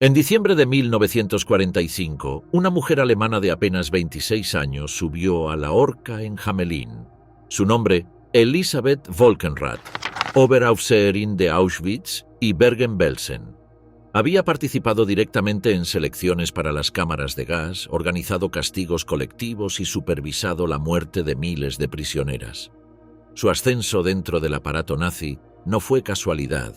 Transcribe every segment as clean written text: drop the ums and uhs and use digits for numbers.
En diciembre de 1945, una mujer alemana de apenas 26 años subió a la horca en Hamelin. Su nombre, Elisabeth Volkenrath, Oberaufseherin de Auschwitz y Bergen-Belsen. Había participado directamente en selecciones para las cámaras de gas, organizado castigos colectivos y supervisado la muerte de miles de prisioneras. Su ascenso dentro del aparato nazi no fue casualidad.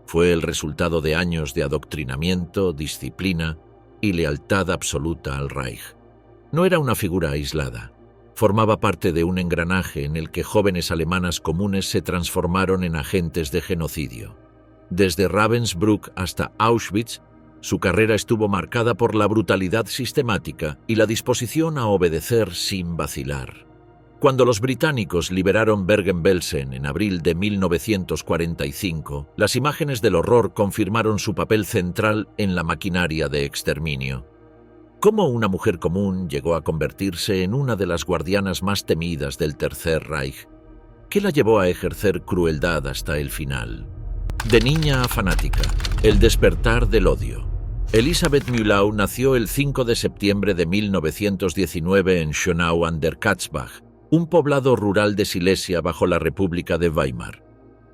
Fue el resultado de años de adoctrinamiento, disciplina y lealtad absoluta al Reich. No era una figura aislada. Formaba parte de un engranaje en el que jóvenes alemanas comunes se transformaron en agentes de genocidio. Desde Ravensbrück hasta Auschwitz, su carrera estuvo marcada por la brutalidad sistemática y la disposición a obedecer sin vacilar. Cuando los británicos liberaron Bergen-Belsen en abril de 1945, las imágenes del horror confirmaron su papel central en la maquinaria de exterminio. ¿Cómo una mujer común llegó a convertirse en una de las guardianas más temidas del Tercer Reich? ¿Qué la llevó a ejercer crueldad hasta el final? De niña a fanática, el despertar del odio. Elisabeth Mühlau nació el 5 de septiembre de 1919 en Schönau an der Katzbach, un poblado rural de Silesia bajo la República de Weimar.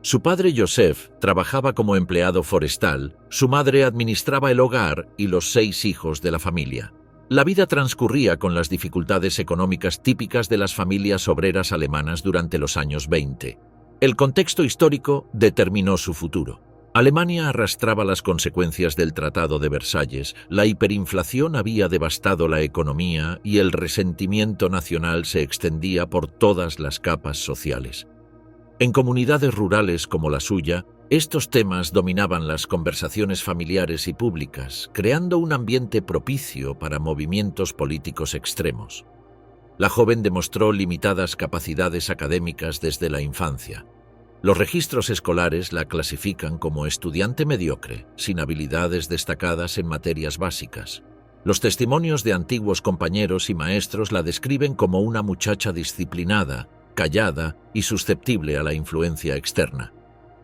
Su padre Josef trabajaba como empleado forestal, su madre administraba el hogar y los 6 hijos de la familia. La vida transcurría con las dificultades económicas típicas de las familias obreras alemanas durante los años 20. El contexto histórico determinó su futuro. Alemania arrastraba las consecuencias del Tratado de Versalles, la hiperinflación había devastado la economía y el resentimiento nacional se extendía por todas las capas sociales. En comunidades rurales como la suya, estos temas dominaban las conversaciones familiares y públicas, creando un ambiente propicio para movimientos políticos extremos. La joven demostró limitadas capacidades académicas desde la infancia. Los registros escolares la clasifican como estudiante mediocre, sin habilidades destacadas en materias básicas. Los testimonios de antiguos compañeros y maestros la describen como una muchacha disciplinada, callada y susceptible a la influencia externa.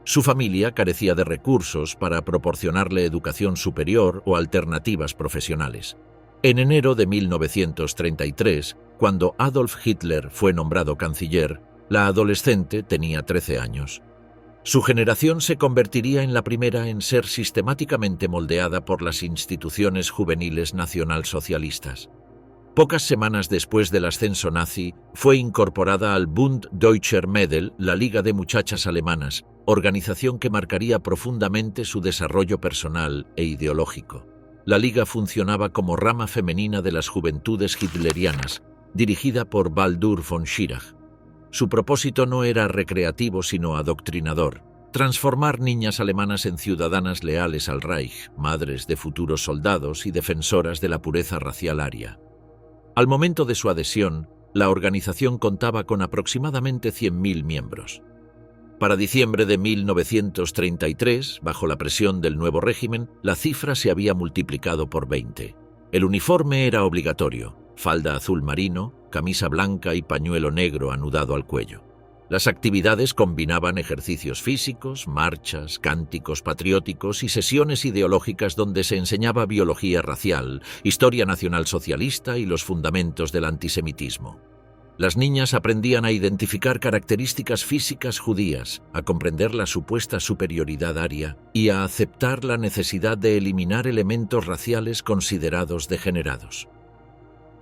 Su familia carecía de recursos para proporcionarle educación superior o alternativas profesionales. En enero de 1933, cuando Adolf Hitler fue nombrado canciller, la adolescente tenía 13 años. Su generación se convertiría en la primera en ser sistemáticamente moldeada por las instituciones juveniles nacionalsocialistas. Pocas semanas después del ascenso nazi, fue incorporada al Bund Deutscher Mädel, la Liga de Muchachas Alemanas, organización que marcaría profundamente su desarrollo personal e ideológico. La Liga funcionaba como rama femenina de las juventudes hitlerianas, dirigida por Baldur von Schirach. Su propósito no era recreativo sino adoctrinador, transformar niñas alemanas en ciudadanas leales al Reich, madres de futuros soldados y defensoras de la pureza racial aria. Al momento de su adhesión, la organización contaba con aproximadamente 100.000 miembros. Para diciembre de 1933, bajo la presión del nuevo régimen, la cifra se había multiplicado por 20. El uniforme era obligatorio, falda azul marino, camisa blanca y pañuelo negro anudado al cuello. Las actividades combinaban ejercicios físicos, marchas, cánticos patrióticos y sesiones ideológicas donde se enseñaba biología racial, historia nacionalsocialista y los fundamentos del antisemitismo. Las niñas aprendían a identificar características físicas judías, a comprender la supuesta superioridad aria y a aceptar la necesidad de eliminar elementos raciales considerados degenerados.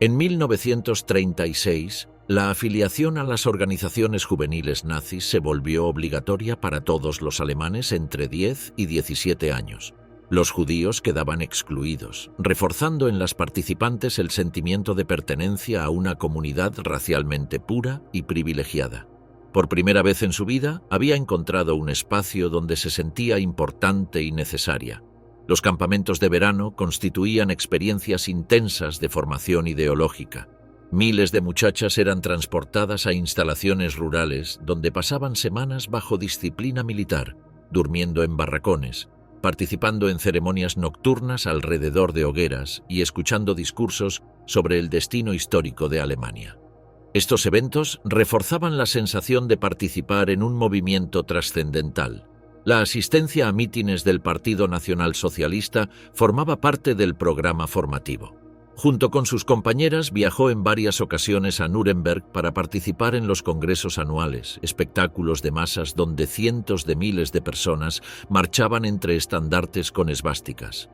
En 1936, la afiliación a las organizaciones juveniles nazis se volvió obligatoria para todos los alemanes entre 10 y 17 años. Los judíos quedaban excluidos, reforzando en las participantes el sentimiento de pertenencia a una comunidad racialmente pura y privilegiada. Por primera vez en su vida, había encontrado un espacio donde se sentía importante y necesaria. Los campamentos de verano constituían experiencias intensas de formación ideológica. Miles de muchachas eran transportadas a instalaciones rurales donde pasaban semanas bajo disciplina militar, durmiendo en barracones, participando en ceremonias nocturnas alrededor de hogueras y escuchando discursos sobre el destino histórico de Alemania. Estos eventos reforzaban la sensación de participar en un movimiento trascendental. La asistencia a mítines del Partido Nacional Socialista formaba parte del programa formativo. Junto con sus compañeras viajó en varias ocasiones a Nuremberg para participar en los congresos anuales, espectáculos de masas donde cientos de miles de personas marchaban entre estandartes con esvásticas.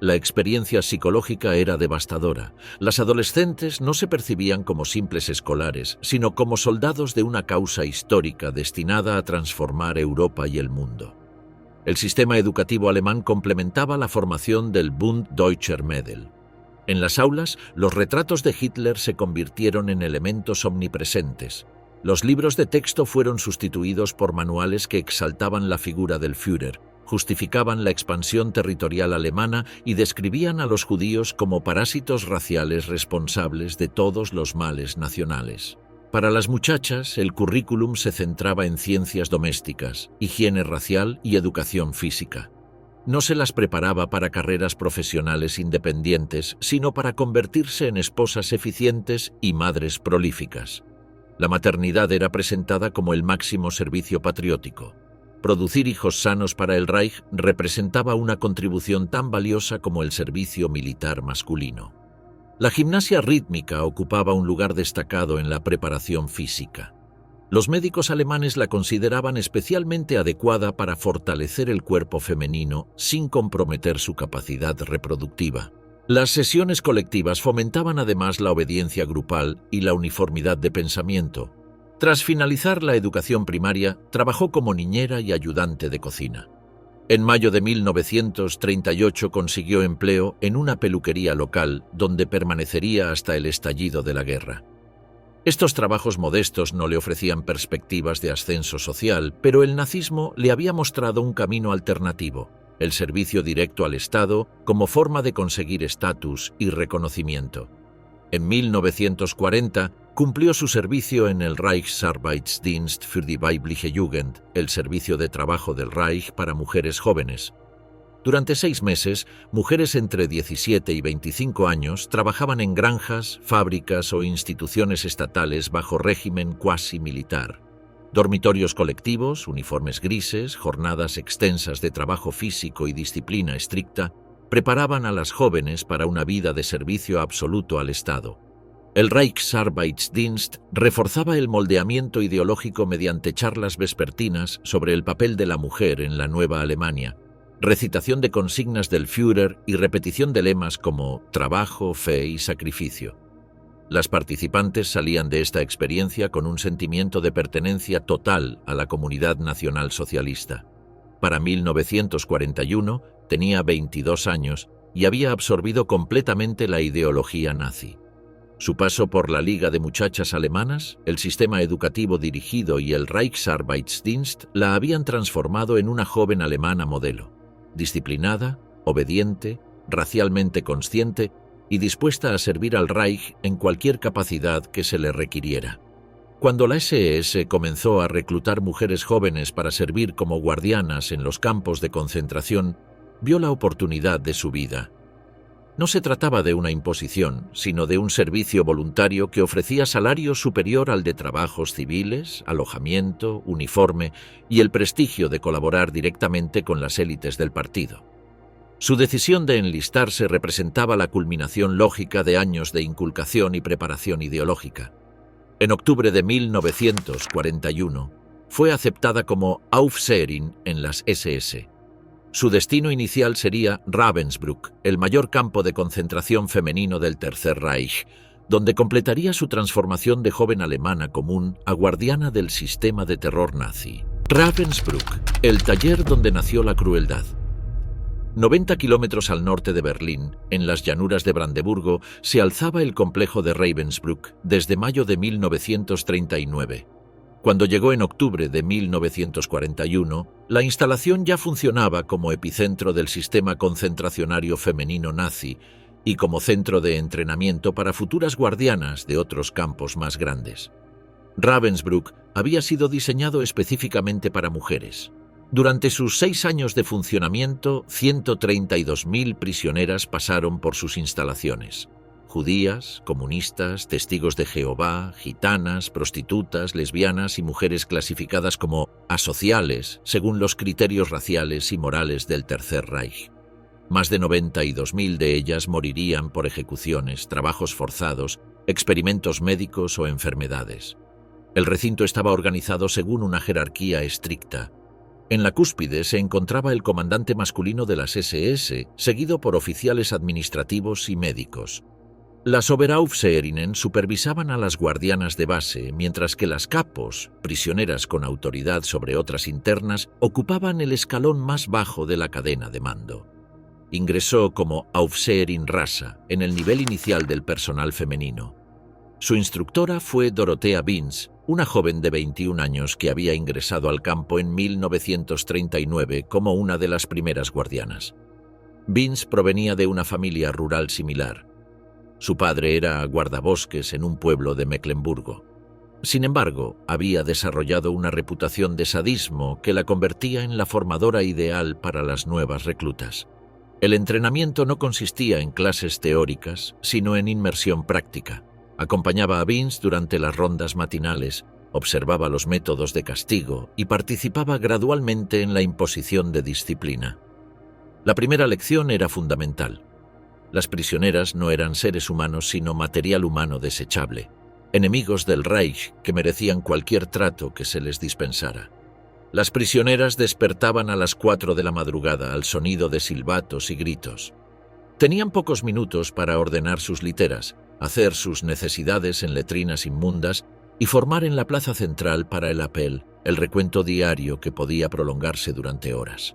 La experiencia psicológica era devastadora. Las adolescentes no se percibían como simples escolares, sino como soldados de una causa histórica destinada a transformar Europa y el mundo. El sistema educativo alemán complementaba la formación del Bund Deutscher Mädel. En las aulas, los retratos de Hitler se convirtieron en elementos omnipresentes. Los libros de texto fueron sustituidos por manuales que exaltaban la figura del Führer, justificaban la expansión territorial alemana y describían a los judíos como parásitos raciales responsables de todos los males nacionales. Para las muchachas, el currículum se centraba en ciencias domésticas, higiene racial y educación física. No se las preparaba para carreras profesionales independientes, sino para convertirse en esposas eficientes y madres prolíficas. La maternidad era presentada como el máximo servicio patriótico. Producir hijos sanos para el Reich representaba una contribución tan valiosa como el servicio militar masculino. La gimnasia rítmica ocupaba un lugar destacado en la preparación física. Los médicos alemanes la consideraban especialmente adecuada para fortalecer el cuerpo femenino sin comprometer su capacidad reproductiva. Las sesiones colectivas fomentaban además la obediencia grupal y la uniformidad de pensamiento. Tras finalizar la educación primaria, trabajó como niñera y ayudante de cocina. En mayo de 1938 consiguió empleo en una peluquería local donde permanecería hasta el estallido de la guerra. Estos trabajos modestos no le ofrecían perspectivas de ascenso social, pero el nazismo le había mostrado un camino alternativo, el servicio directo al Estado como forma de conseguir estatus y reconocimiento. En 1940 cumplió su servicio en el Reichsarbeitsdienst für die weibliche Jugend, el servicio de trabajo del Reich para mujeres jóvenes. Durante 6 meses, mujeres entre 17 y 25 años trabajaban en granjas, fábricas o instituciones estatales bajo régimen cuasi militar. Dormitorios colectivos, uniformes grises, jornadas extensas de trabajo físico y disciplina estricta preparaban a las jóvenes para una vida de servicio absoluto al Estado. El Reichsarbeitsdienst reforzaba el moldeamiento ideológico mediante charlas vespertinas sobre el papel de la mujer en la nueva Alemania, recitación de consignas del Führer y repetición de lemas como trabajo, fe y sacrificio. Las participantes salían de esta experiencia con un sentimiento de pertenencia total a la comunidad nacional socialista. Para 1941 tenía 22 años y había absorbido completamente la ideología nazi. Su paso por la Liga de Muchachas Alemanas, el sistema educativo dirigido y el Reichsarbeitsdienst la habían transformado en una joven alemana modelo, disciplinada, obediente, racialmente consciente y dispuesta a servir al Reich en cualquier capacidad que se le requiriera. Cuando la SS comenzó a reclutar mujeres jóvenes para servir como guardianas en los campos de concentración, vio la oportunidad de su vida. No se trataba de una imposición, sino de un servicio voluntario que ofrecía salario superior al de trabajos civiles, alojamiento, uniforme y el prestigio de colaborar directamente con las élites del partido. Su decisión de enlistarse representaba la culminación lógica de años de inculcación y preparación ideológica. En octubre de 1941, fue aceptada como Aufseherin en las SS. Su destino inicial sería Ravensbrück, el mayor campo de concentración femenino del Tercer Reich, donde completaría su transformación de joven alemana común a guardiana del sistema de terror nazi. Ravensbrück, el taller donde nació la crueldad. 90 kilómetros al norte de Berlín, en las llanuras de Brandeburgo, se alzaba el complejo de Ravensbrück desde mayo de 1939. Cuando llegó en octubre de 1941, la instalación ya funcionaba como epicentro del sistema concentracionario femenino nazi y como centro de entrenamiento para futuras guardianas de otros campos más grandes. Ravensbrück había sido diseñado específicamente para mujeres. Durante sus 6 años de funcionamiento, 132.000 prisioneras pasaron por sus instalaciones. judías, comunistas, testigos de Jehová, gitanas, prostitutas, lesbianas y mujeres clasificadas como asociales según los criterios raciales y morales del Tercer Reich. Más de 92.000 de ellas morirían por ejecuciones, trabajos forzados, experimentos médicos o enfermedades. El recinto estaba organizado según una jerarquía estricta. En la cúspide se encontraba el comandante masculino de las SS, seguido por oficiales administrativos y médicos. Las Oberaufseherinnen supervisaban a las guardianas de base, mientras que las capos, prisioneras con autoridad sobre otras internas, ocupaban el escalón más bajo de la cadena de mando. Ingresó como Aufseherin Rasa, en el nivel inicial del personal femenino. Su instructora fue Dorothea Binz, una joven de 21 años que había ingresado al campo en 1939 como una de las primeras guardianas. Binz provenía de una familia rural similar. Su padre era guardabosques en un pueblo de Mecklemburgo. Sin embargo, había desarrollado una reputación de sadismo que la convertía en la formadora ideal para las nuevas reclutas. El entrenamiento no consistía en clases teóricas, sino en inmersión práctica. Acompañaba a Binz durante las rondas matinales, observaba los métodos de castigo y participaba gradualmente en la imposición de disciplina. La primera lección era fundamental. Las prisioneras no eran seres humanos sino material humano desechable, enemigos del Reich que merecían cualquier trato que se les dispensara. Las prisioneras despertaban a las 4 de la madrugada al sonido de silbatos y gritos. Tenían pocos minutos para ordenar sus literas, hacer sus necesidades en letrinas inmundas y formar en la plaza central para el apel el recuento diario que podía prolongarse durante horas.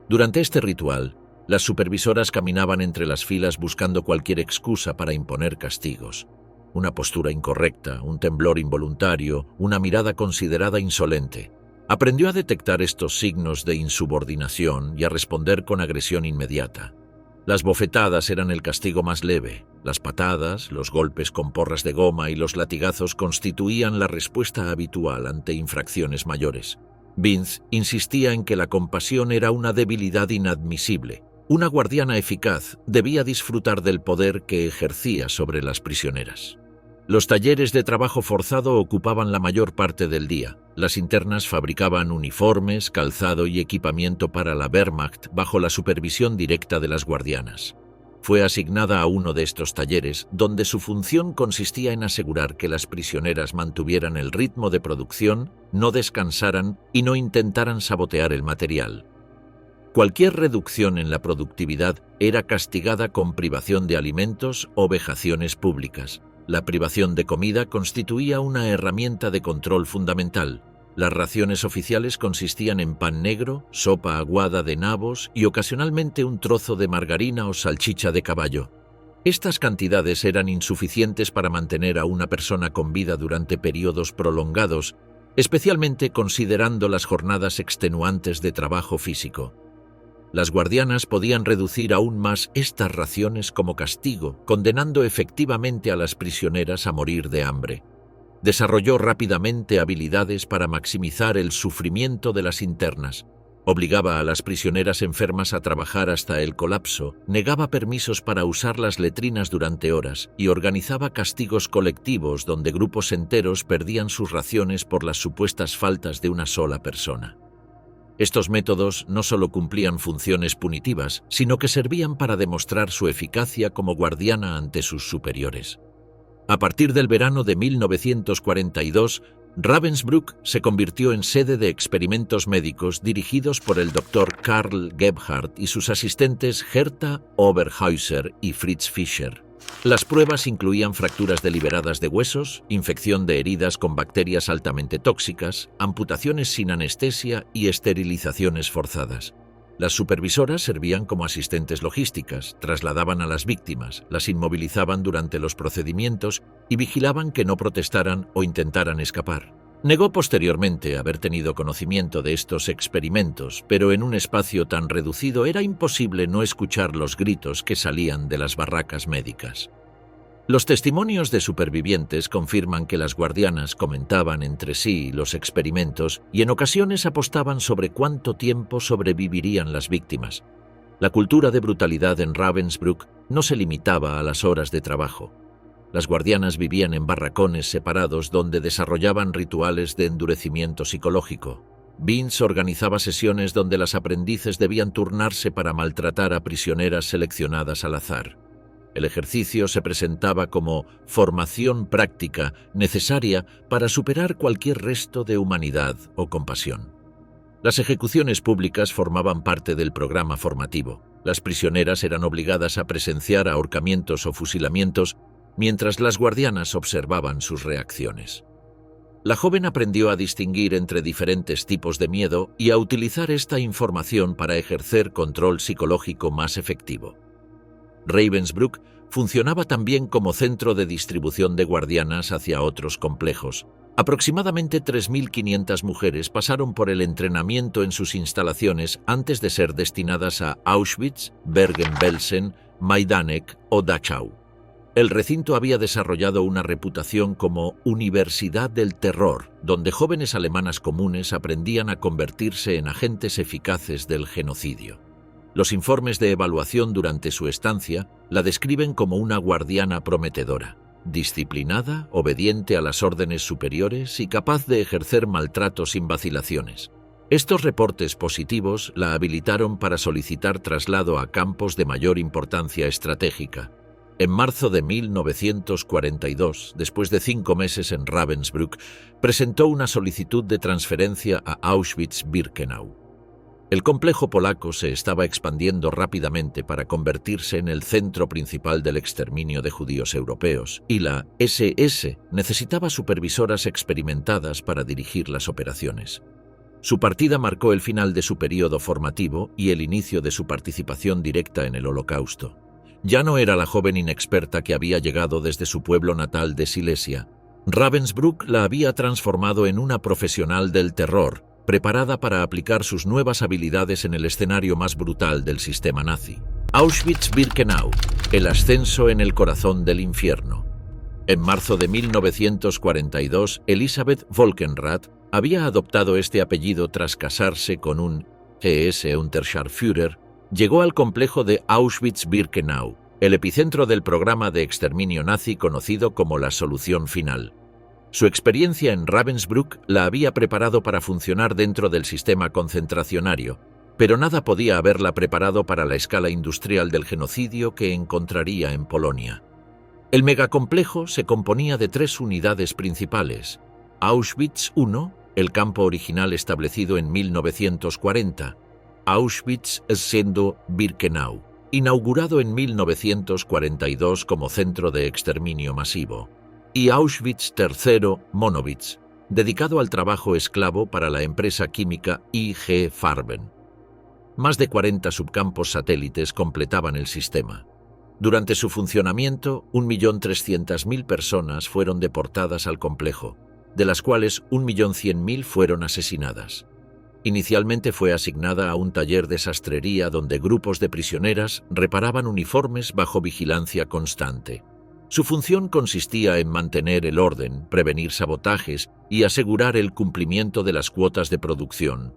Durante este ritual, las supervisoras caminaban entre las filas buscando cualquier excusa para imponer castigos. Una postura incorrecta, un temblor involuntario, una mirada considerada insolente. Aprendió a detectar estos signos de insubordinación y a responder con agresión inmediata. Las bofetadas eran el castigo más leve. Las patadas, los golpes con porras de goma y los latigazos constituían la respuesta habitual ante infracciones mayores. Binz insistía en que la compasión era una debilidad inadmisible. Una guardiana eficaz debía disfrutar del poder que ejercía sobre las prisioneras. Los talleres de trabajo forzado ocupaban la mayor parte del día. Las internas fabricaban uniformes, calzado y equipamiento para la Wehrmacht bajo la supervisión directa de las guardianas. Fue asignada a uno de estos talleres, donde su función consistía en asegurar que las prisioneras mantuvieran el ritmo de producción, no descansaran y no intentaran sabotear el material. Cualquier reducción en la productividad era castigada con privación de alimentos o vejaciones públicas. La privación de comida constituía una herramienta de control fundamental. Las raciones oficiales consistían en pan negro, sopa aguada de nabos y ocasionalmente un trozo de margarina o salchicha de caballo. Estas cantidades eran insuficientes para mantener a una persona con vida durante periodos prolongados, especialmente considerando las jornadas extenuantes de trabajo físico. Las guardianas podían reducir aún más estas raciones como castigo, condenando efectivamente a las prisioneras a morir de hambre. Desarrolló rápidamente habilidades para maximizar el sufrimiento de las internas. Obligaba a las prisioneras enfermas a trabajar hasta el colapso, negaba permisos para usar las letrinas durante horas y organizaba castigos colectivos donde grupos enteros perdían sus raciones por las supuestas faltas de una sola persona. Estos métodos no solo cumplían funciones punitivas, sino que servían para demostrar su eficacia como guardiana ante sus superiores. A partir del verano de 1942, Ravensbrück se convirtió en sede de experimentos médicos dirigidos por el Dr. Karl Gebhardt y sus asistentes Hertha Oberhäuser y Fritz Fischer. Las pruebas incluían fracturas deliberadas de huesos, infección de heridas con bacterias altamente tóxicas, amputaciones sin anestesia y esterilizaciones forzadas. Las supervisoras servían como asistentes logísticas, trasladaban a las víctimas, las inmovilizaban durante los procedimientos y vigilaban que no protestaran o intentaran escapar. Negó posteriormente haber tenido conocimiento de estos experimentos, pero en un espacio tan reducido era imposible no escuchar los gritos que salían de las barracas médicas. Los testimonios de supervivientes confirman que las guardianas comentaban entre sí los experimentos y en ocasiones apostaban sobre cuánto tiempo sobrevivirían las víctimas. La cultura de brutalidad en Ravensbrück no se limitaba a las horas de trabajo. Las guardianas vivían en barracones separados donde desarrollaban rituales de endurecimiento psicológico. Vince organizaba sesiones donde las aprendices debían turnarse para maltratar a prisioneras seleccionadas al azar. El ejercicio se presentaba como formación práctica necesaria para superar cualquier resto de humanidad o compasión. Las ejecuciones públicas formaban parte del programa formativo. Las prisioneras eran obligadas a presenciar ahorcamientos o fusilamientos mientras las guardianas observaban sus reacciones. La joven aprendió a distinguir entre diferentes tipos de miedo y a utilizar esta información para ejercer control psicológico más efectivo. Ravensbrück funcionaba también como centro de distribución de guardianas hacia otros complejos. Aproximadamente 3.500 mujeres pasaron por el entrenamiento en sus instalaciones antes de ser destinadas a Auschwitz, Bergen-Belsen, Majdanek o Dachau. El recinto había desarrollado una reputación como universidad del terror, donde jóvenes alemanas comunes aprendían a convertirse en agentes eficaces del genocidio. Los informes de evaluación durante su estancia la describen como una guardiana prometedora, disciplinada, obediente a las órdenes superiores y capaz de ejercer maltrato sin vacilaciones. Estos reportes positivos la habilitaron para solicitar traslado a campos de mayor importancia estratégica. En marzo de 1942, después de 5 meses en Ravensbrück, presentó una solicitud de transferencia a Auschwitz-Birkenau. El complejo polaco se estaba expandiendo rápidamente para convertirse en el centro principal del exterminio de judíos europeos, y la SS necesitaba supervisoras experimentadas para dirigir las operaciones. Su partida marcó el final de su período formativo y el inicio de su participación directa en el Holocausto. Ya no era la joven inexperta que había llegado desde su pueblo natal de Silesia. Ravensbrück la había transformado en una profesional del terror, preparada para aplicar sus nuevas habilidades en el escenario más brutal del sistema nazi. Auschwitz-Birkenau, el ascenso en el corazón del infierno. En marzo de 1942, Elisabeth Volkenrath había adoptado este apellido tras casarse con un SS-Unterscharführer. Llegó al complejo de Auschwitz-Birkenau, el epicentro del programa de exterminio nazi conocido como la Solución Final. Su experiencia en Ravensbrück la había preparado para funcionar dentro del sistema concentracionario, pero nada podía haberla preparado para la escala industrial del genocidio que encontraría en Polonia. El megacomplejo se componía de 3 unidades principales: Auschwitz I, el campo original establecido en 1940, Auschwitz-Birkenau, inaugurado en 1942 como centro de exterminio masivo, y Auschwitz III Monowitz, dedicado al trabajo esclavo para la empresa química IG Farben. Más de 40 subcampos satélites completaban el sistema. Durante su funcionamiento, 1.300.000 personas fueron deportadas al complejo, de las cuales 1.100.000 fueron asesinadas. Inicialmente fue asignada a un taller de sastrería donde grupos de prisioneras reparaban uniformes bajo vigilancia constante. Su función consistía en mantener el orden, prevenir sabotajes y asegurar el cumplimiento de las cuotas de producción.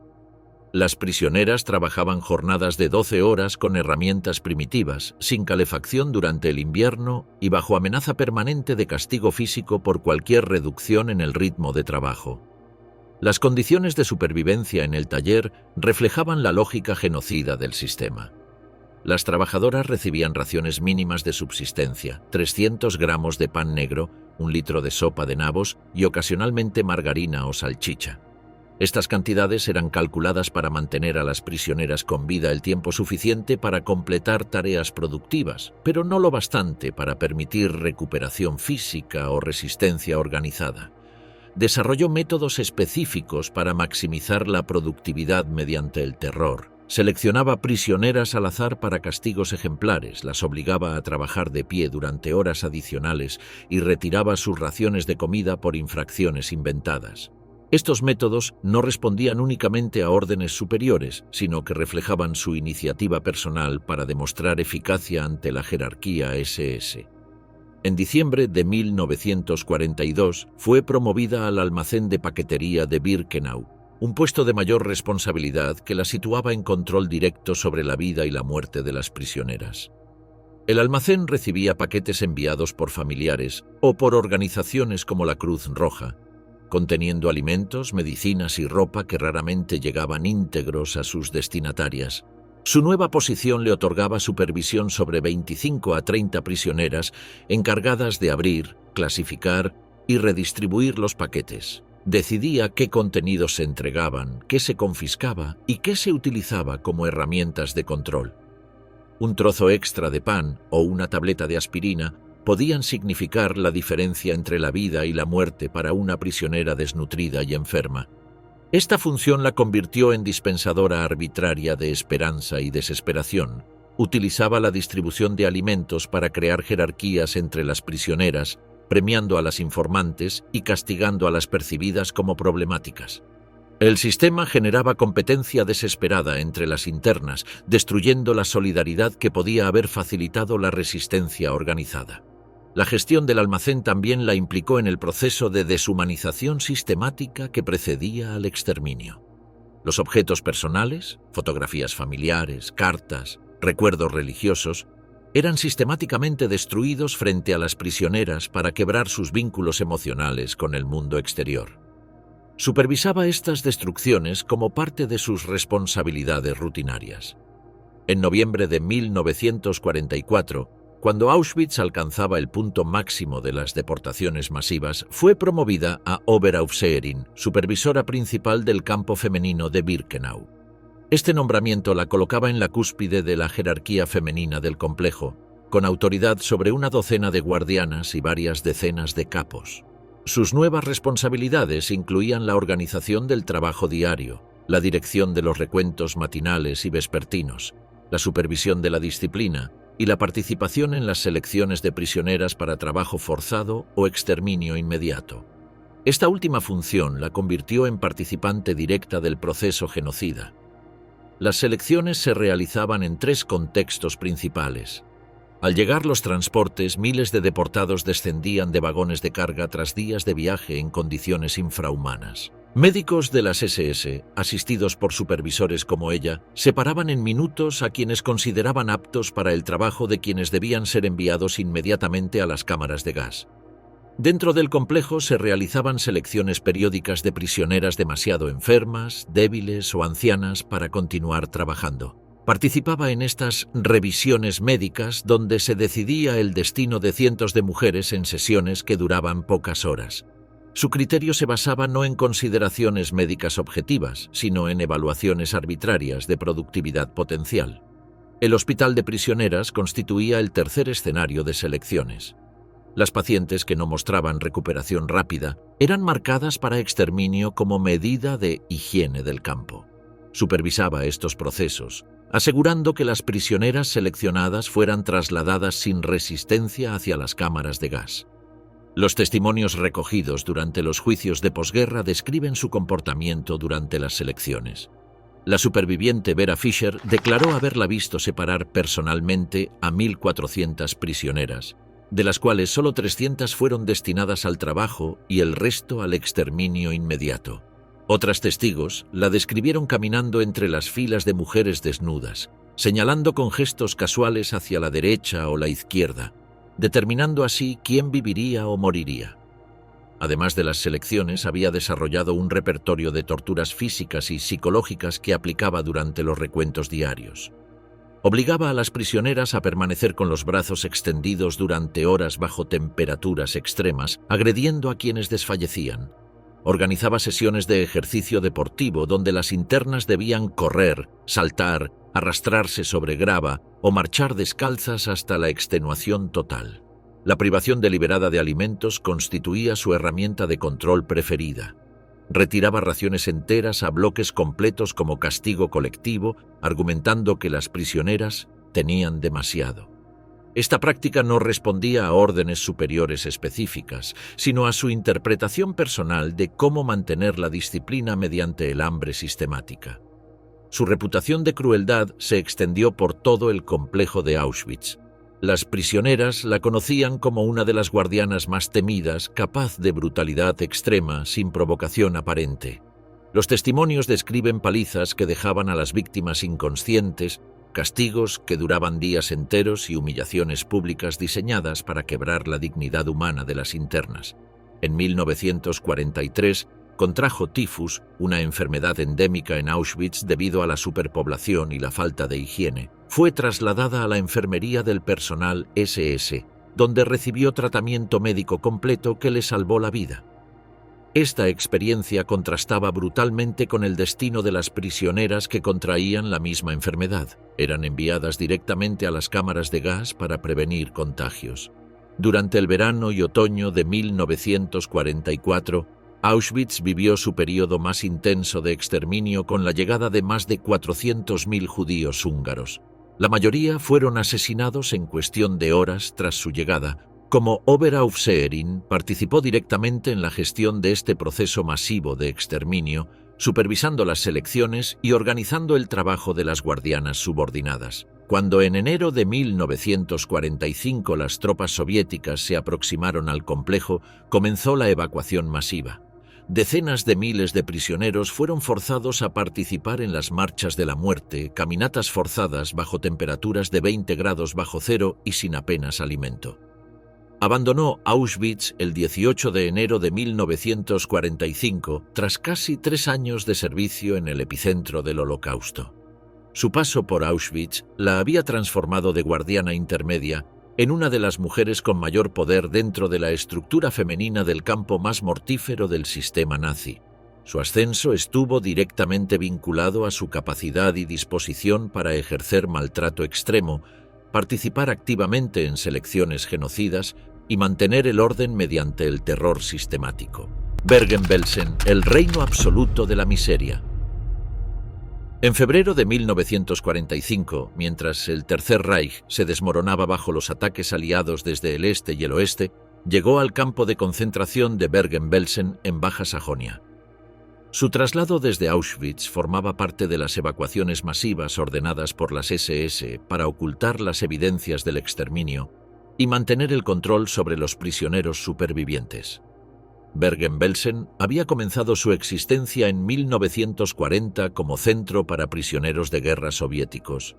Las prisioneras trabajaban jornadas de 12 horas con herramientas primitivas, sin calefacción durante el invierno y bajo amenaza permanente de castigo físico por cualquier reducción en el ritmo de trabajo. Las condiciones de supervivencia en el taller reflejaban la lógica genocida del sistema. Las trabajadoras recibían raciones mínimas de subsistencia, 300 gramos de pan negro, 1 litro de sopa de nabos y ocasionalmente margarina o salchicha. Estas cantidades eran calculadas para mantener a las prisioneras con vida el tiempo suficiente para completar tareas productivas, pero no lo bastante para permitir recuperación física o resistencia organizada. Desarrolló métodos específicos para maximizar la productividad mediante el terror. Seleccionaba prisioneras al azar para castigos ejemplares, las obligaba a trabajar de pie durante horas adicionales y retiraba sus raciones de comida por infracciones inventadas. Estos métodos no respondían únicamente a órdenes superiores, sino que reflejaban su iniciativa personal para demostrar eficacia ante la jerarquía SS. En diciembre de 1942 fue promovida al almacén de paquetería de Birkenau, un puesto de mayor responsabilidad que la situaba en control directo sobre la vida y la muerte de las prisioneras. El almacén recibía paquetes enviados por familiares o por organizaciones como la Cruz Roja, conteniendo alimentos, medicinas y ropa que raramente llegaban íntegros a sus destinatarias. Su nueva posición le otorgaba supervisión sobre 25 a 30 prisioneras encargadas de abrir, clasificar y redistribuir los paquetes. Decidía qué contenidos se entregaban, qué se confiscaba y qué se utilizaba como herramientas de control. Un trozo extra de pan o una tableta de aspirina podían significar la diferencia entre la vida y la muerte para una prisionera desnutrida y enferma. Esta función la convirtió en dispensadora arbitraria de esperanza y desesperación. Utilizaba la distribución de alimentos para crear jerarquías entre las prisioneras, premiando a las informantes y castigando a las percibidas como problemáticas. El sistema generaba competencia desesperada entre las internas, destruyendo la solidaridad que podía haber facilitado la resistencia organizada. La gestión del almacén también la implicó en el proceso de deshumanización sistemática que precedía al exterminio. Los objetos personales, fotografías familiares, cartas, recuerdos religiosos, eran sistemáticamente destruidos frente a las prisioneras para quebrar sus vínculos emocionales con el mundo exterior. Supervisaba estas destrucciones como parte de sus responsabilidades rutinarias. En noviembre de 1944, cuando Auschwitz alcanzaba el punto máximo de las deportaciones masivas, fue promovida a Oberaufseherin, supervisora principal del campo femenino de Birkenau. Este nombramiento la colocaba en la cúspide de la jerarquía femenina del complejo, con autoridad sobre una docena de guardianas y varias decenas de capos. Sus nuevas responsabilidades incluían la organización del trabajo diario, la dirección de los recuentos matinales y vespertinos, la supervisión de la disciplina y la participación en las selecciones de prisioneras para trabajo forzado o exterminio inmediato. Esta última función la convirtió en participante directa del proceso genocida. Las selecciones se realizaban en 3 contextos principales. Al llegar los transportes, miles de deportados descendían de vagones de carga tras días de viaje en condiciones infrahumanas. Médicos de las SS, asistidos por supervisores como ella, separaban en minutos a quienes consideraban aptos para el trabajo de quienes debían ser enviados inmediatamente a las cámaras de gas. Dentro del complejo se realizaban selecciones periódicas de prisioneras demasiado enfermas, débiles o ancianas para continuar trabajando. Participaba en estas revisiones médicas donde se decidía el destino de cientos de mujeres en sesiones que duraban pocas horas. Su criterio se basaba no en consideraciones médicas objetivas, sino en evaluaciones arbitrarias de productividad potencial. El hospital de prisioneras constituía el tercer escenario de selecciones. Las pacientes que no mostraban recuperación rápida eran marcadas para exterminio como medida de higiene del campo. Supervisaba estos procesos, asegurando que las prisioneras seleccionadas fueran trasladadas sin resistencia hacia las cámaras de gas. Los testimonios recogidos durante los juicios de posguerra describen su comportamiento durante las selecciones. La superviviente Vera Fischer declaró haberla visto separar personalmente a 1.400 prisioneras, de las cuales solo 300 fueron destinadas al trabajo y el resto al exterminio inmediato. Otras testigos la describieron caminando entre las filas de mujeres desnudas, señalando con gestos casuales hacia la derecha o la izquierda, determinando así quién viviría o moriría. Además de las selecciones, había desarrollado un repertorio de torturas físicas y psicológicas que aplicaba durante los recuentos diarios. Obligaba a las prisioneras a permanecer con los brazos extendidos durante horas bajo temperaturas extremas, agrediendo a quienes desfallecían. Organizaba sesiones de ejercicio deportivo donde las internas debían correr, saltar, arrastrarse sobre grava o marchar descalzas hasta la extenuación total. La privación deliberada de alimentos constituía su herramienta de control preferida. Retiraba raciones enteras a bloques completos como castigo colectivo, argumentando que las prisioneras tenían demasiado. Esta práctica no respondía a órdenes superiores específicas, sino a su interpretación personal de cómo mantener la disciplina mediante el hambre sistemática. Su reputación de crueldad se extendió por todo el complejo de Auschwitz. Las prisioneras la conocían como una de las guardianas más temidas, capaz de brutalidad extrema sin provocación aparente. Los testimonios describen palizas que dejaban a las víctimas inconscientes, castigos que duraban días enteros y humillaciones públicas diseñadas para quebrar la dignidad humana de las internas. En 1943 contrajo tifus, una enfermedad endémica en Auschwitz debido a la superpoblación y la falta de higiene. Fue trasladada a la enfermería del personal SS, donde recibió tratamiento médico completo que le salvó la vida. Esta experiencia contrastaba brutalmente con el destino de las prisioneras que contraían la misma enfermedad. Eran enviadas directamente a las cámaras de gas para prevenir contagios. Durante el verano y otoño de 1944, Auschwitz vivió su periodo más intenso de exterminio con la llegada de más de 400.000 judíos húngaros. La mayoría fueron asesinados en cuestión de horas tras su llegada. Como Oberaufseherin participó directamente en la gestión de este proceso masivo de exterminio, supervisando las selecciones y organizando el trabajo de las guardianas subordinadas. Cuando en enero de 1945 las tropas soviéticas se aproximaron al complejo, comenzó la evacuación masiva. Decenas de miles de prisioneros fueron forzados a participar en las marchas de la muerte, caminatas forzadas bajo temperaturas de 20 grados bajo cero y sin apenas alimento. Abandonó Auschwitz el 18 de enero de 1945 tras casi 3 años de servicio en el epicentro del Holocausto. Su paso por Auschwitz la había transformado de guardiana intermedia en una de las mujeres con mayor poder dentro de la estructura femenina del campo más mortífero del sistema nazi. Su ascenso estuvo directamente vinculado a su capacidad y disposición para ejercer maltrato extremo, participar activamente en selecciones genocidas y mantener el orden mediante el terror sistemático. Bergen-Belsen, el reino absoluto de la miseria. En febrero de 1945, mientras el Tercer Reich se desmoronaba bajo los ataques aliados desde el este y el oeste, llegó al campo de concentración de Bergen-Belsen en Baja Sajonia. Su traslado desde Auschwitz formaba parte de las evacuaciones masivas ordenadas por las SS para ocultar las evidencias del exterminio y mantener el control sobre los prisioneros supervivientes. Bergen-Belsen había comenzado su existencia en 1940 como centro para prisioneros de guerra soviéticos.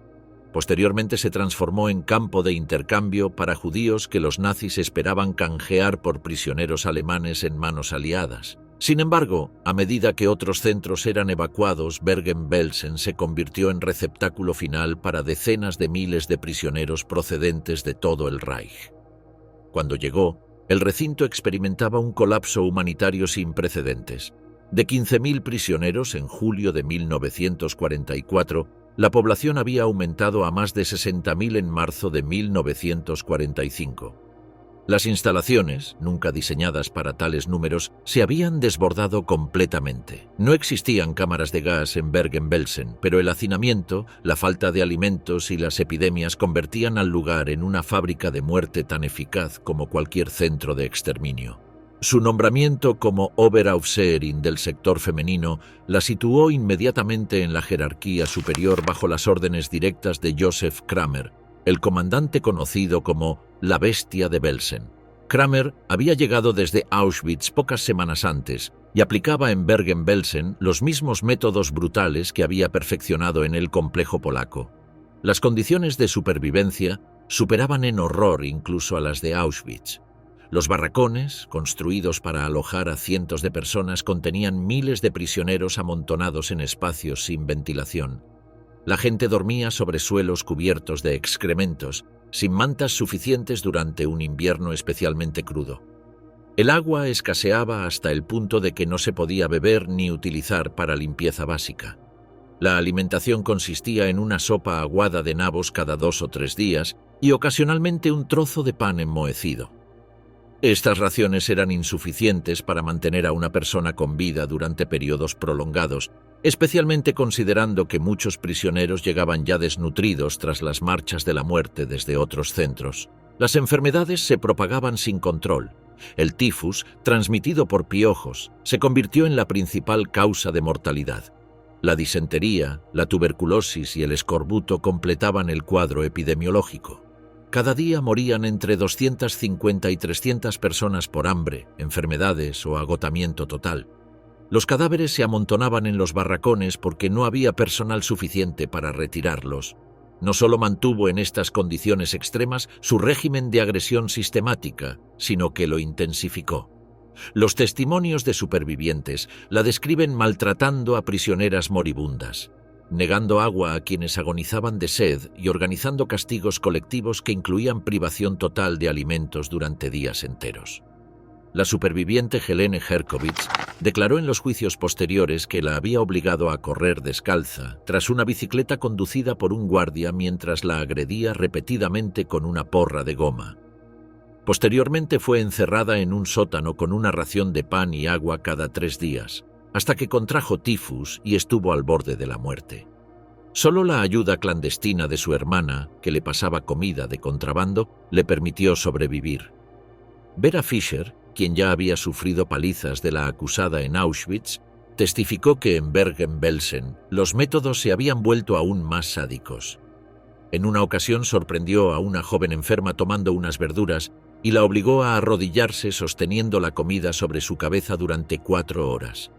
Posteriormente se transformó en campo de intercambio para judíos que los nazis esperaban canjear por prisioneros alemanes en manos aliadas. Sin embargo, a medida que otros centros eran evacuados, Bergen-Belsen se convirtió en receptáculo final para decenas de miles de prisioneros procedentes de todo el Reich. Cuando llegó, el recinto experimentaba un colapso humanitario sin precedentes. De 15.000 prisioneros en julio de 1944, la población había aumentado a más de 60.000 en marzo de 1945. Las instalaciones, nunca diseñadas para tales números, se habían desbordado completamente. No existían cámaras de gas en Bergen-Belsen, pero el hacinamiento, la falta de alimentos y las epidemias convertían al lugar en una fábrica de muerte tan eficaz como cualquier centro de exterminio. Su nombramiento como Oberaufseherin del sector femenino la situó inmediatamente en la jerarquía superior bajo las órdenes directas de Josef Kramer, el comandante conocido como la Bestia de Belsen. Kramer había llegado desde Auschwitz pocas semanas antes y aplicaba en Bergen-Belsen los mismos métodos brutales que había perfeccionado en el complejo polaco. Las condiciones de supervivencia superaban en horror incluso a las de Auschwitz. Los barracones, construidos para alojar a cientos de personas, contenían miles de prisioneros amontonados en espacios sin ventilación. La gente dormía sobre suelos cubiertos de excrementos, sin mantas suficientes durante un invierno especialmente crudo. El agua escaseaba hasta el punto de que no se podía beber ni utilizar para limpieza básica. La alimentación consistía en una sopa aguada de nabos cada 2 o 3 días y ocasionalmente un trozo de pan enmohecido. Estas raciones eran insuficientes para mantener a una persona con vida durante periodos prolongados, especialmente considerando que muchos prisioneros llegaban ya desnutridos tras las marchas de la muerte desde otros centros. Las enfermedades se propagaban sin control. El tifus, transmitido por piojos, se convirtió en la principal causa de mortalidad. La disentería, la tuberculosis y el escorbuto completaban el cuadro epidemiológico. Cada día morían entre 250 y 300 personas por hambre, enfermedades o agotamiento total. Los cadáveres se amontonaban en los barracones porque no había personal suficiente para retirarlos. no solo mantuvo en estas condiciones extremas su régimen de agresión sistemática, sino que lo intensificó. Los testimonios de supervivientes la describen maltratando a prisioneras moribundas, negando agua a quienes agonizaban de sed y organizando castigos colectivos que incluían privación total de alimentos durante días enteros. La superviviente Helene Herkovitz declaró en los juicios posteriores que la había obligado a correr descalza tras una bicicleta conducida por un guardia mientras la agredía repetidamente con una porra de goma. Posteriormente fue encerrada en un sótano con una ración de pan y agua cada 3 días, hasta que contrajo tifus y estuvo al borde de la muerte. Solo la ayuda clandestina de su hermana, que le pasaba comida de contrabando, le permitió sobrevivir. Vera Fischer, quien ya había sufrido palizas de la acusada en Auschwitz, testificó que en Bergen-Belsen los métodos se habían vuelto aún más sádicos. En una ocasión sorprendió a una joven enferma tomando unas verduras y la obligó a arrodillarse sosteniendo la comida sobre su cabeza durante 4 horas.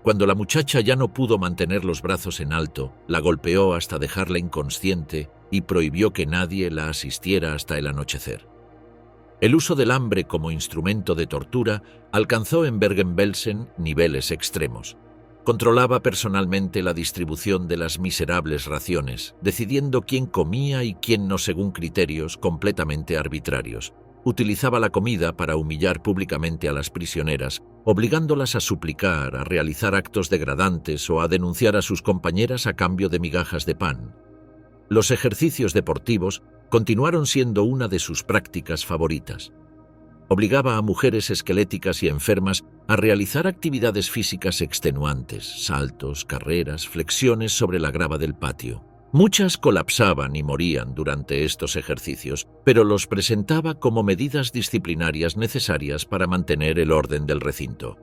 Cuando la muchacha ya no pudo mantener los brazos en alto, la golpeó hasta dejarla inconsciente y prohibió que nadie la asistiera hasta el anochecer. El uso del hambre como instrumento de tortura alcanzó en Bergen-Belsen niveles extremos. Controlaba personalmente la distribución de las miserables raciones, decidiendo quién comía y quién no según criterios completamente arbitrarios. Utilizaba la comida para humillar públicamente a las prisioneras, obligándolas a suplicar, a realizar actos degradantes o a denunciar a sus compañeras a cambio de migajas de pan. Los ejercicios deportivos continuaron siendo una de sus prácticas favoritas. Obligaba a mujeres esqueléticas y enfermas a realizar actividades físicas extenuantes, saltos, carreras, flexiones sobre la grava del patio. Muchas colapsaban y morían durante estos ejercicios, pero los presentaba como medidas disciplinarias necesarias para mantener el orden del recinto.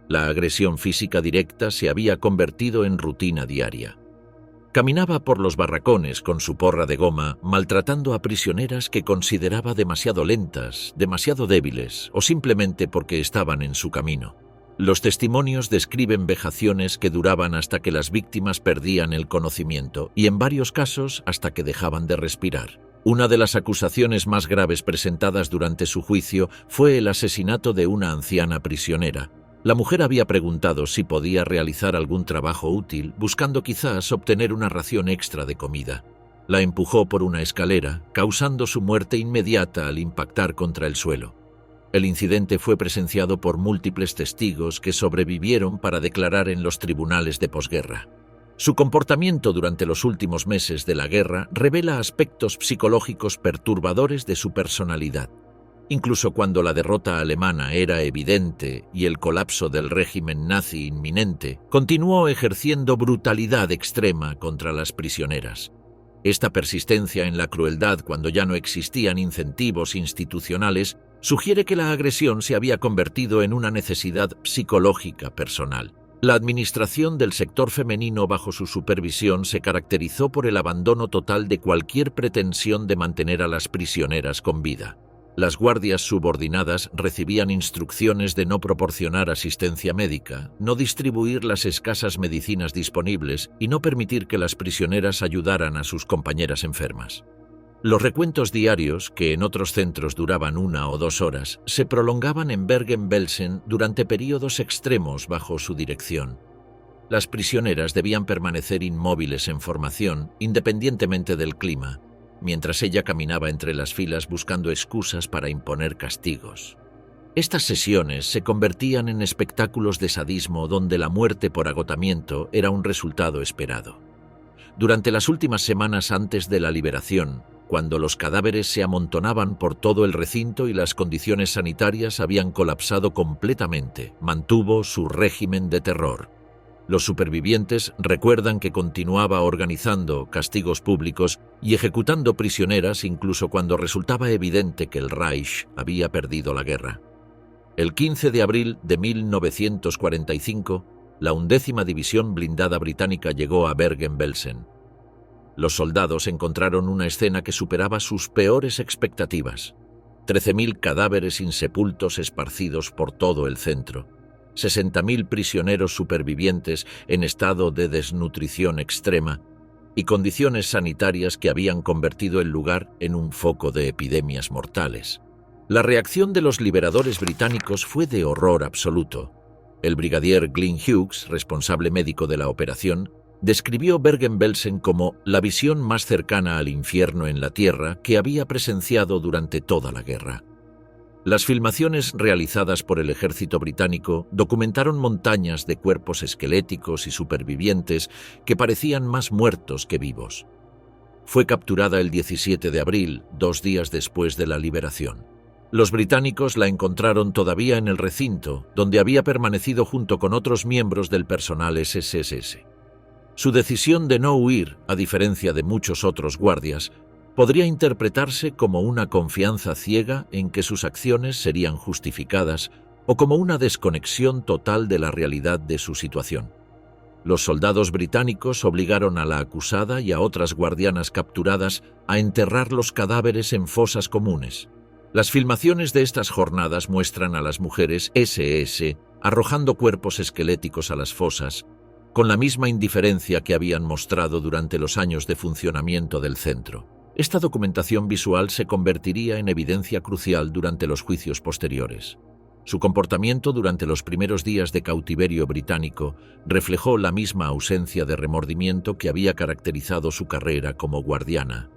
La agresión física directa se había convertido en rutina diaria. Caminaba por los barracones con su porra de goma, maltratando a prisioneras que consideraba demasiado lentas, demasiado débiles o simplemente porque estaban en su camino. Los testimonios describen vejaciones que duraban hasta que las víctimas perdían el conocimiento y en varios casos hasta que dejaban de respirar. Una de las acusaciones más graves presentadas durante su juicio fue el asesinato de una anciana prisionera. La mujer había preguntado si podía realizar algún trabajo útil, buscando quizás obtener una ración extra de comida. La empujó por una escalera, causando su muerte inmediata al impactar contra el suelo. El incidente fue presenciado por múltiples testigos que sobrevivieron para declarar en los tribunales de posguerra. Su comportamiento durante los últimos meses de la guerra revela aspectos psicológicos perturbadores de su personalidad. Incluso cuando la derrota alemana era evidente y el colapso del régimen nazi inminente, continuó ejerciendo brutalidad extrema contra las prisioneras. Esta persistencia en la crueldad cuando ya no existían incentivos institucionales sugiere que la agresión se había convertido en una necesidad psicológica personal. La administración del sector femenino bajo su supervisión se caracterizó por el abandono total de cualquier pretensión de mantener a las prisioneras con vida. Las guardias subordinadas recibían instrucciones de no proporcionar asistencia médica, no distribuir las escasas medicinas disponibles y no permitir que las prisioneras ayudaran a sus compañeras enfermas. Los recuentos diarios, que en otros centros duraban 1 o 2 horas, se prolongaban en Bergen-Belsen durante periodos extremos bajo su dirección. Las prisioneras debían permanecer inmóviles en formación, independientemente del clima, mientras ella caminaba entre las filas buscando excusas para imponer castigos. Estas sesiones se convertían en espectáculos de sadismo donde la muerte por agotamiento era un resultado esperado. Durante las últimas semanas antes de la liberación, cuando los cadáveres se amontonaban por todo el recinto y las condiciones sanitarias habían colapsado completamente, mantuvo su régimen de terror. Los supervivientes recuerdan que continuaba organizando castigos públicos y ejecutando prisioneras incluso cuando resultaba evidente que el Reich había perdido la guerra. El 15 de abril de 1945, la 11ª División Blindada Británica llegó a Bergen-Belsen. Los soldados encontraron una escena que superaba sus peores expectativas. 13.000 cadáveres insepultos esparcidos por todo el centro. 60.000 prisioneros supervivientes en estado de desnutrición extrema y condiciones sanitarias que habían convertido el lugar en un foco de epidemias mortales. La reacción de los liberadores británicos fue de horror absoluto. El brigadier Glyn Hughes, responsable médico de la operación, describió Bergen-Belsen como la visión más cercana al infierno en la tierra que había presenciado durante toda la guerra. Las filmaciones realizadas por el ejército británico documentaron montañas de cuerpos esqueléticos y supervivientes que parecían más muertos que vivos. Fue capturada el 17 de abril, 2 días después de la liberación. Los británicos la encontraron todavía en el recinto, donde había permanecido junto con otros miembros del personal SSS. Su decisión de no huir, a diferencia de muchos otros guardias, podría interpretarse como una confianza ciega en que sus acciones serían justificadas o como una desconexión total de la realidad de su situación. Los soldados británicos obligaron a la acusada y a otras guardianas capturadas a enterrar los cadáveres en fosas comunes. Las filmaciones de estas jornadas muestran a las mujeres SS arrojando cuerpos esqueléticos a las fosas, con la misma indiferencia que habían mostrado durante los años de funcionamiento del centro. Esta documentación visual se convertiría en evidencia crucial durante los juicios posteriores. Su comportamiento durante los primeros días de cautiverio británico reflejó la misma ausencia de remordimiento que había caracterizado su carrera como guardiana.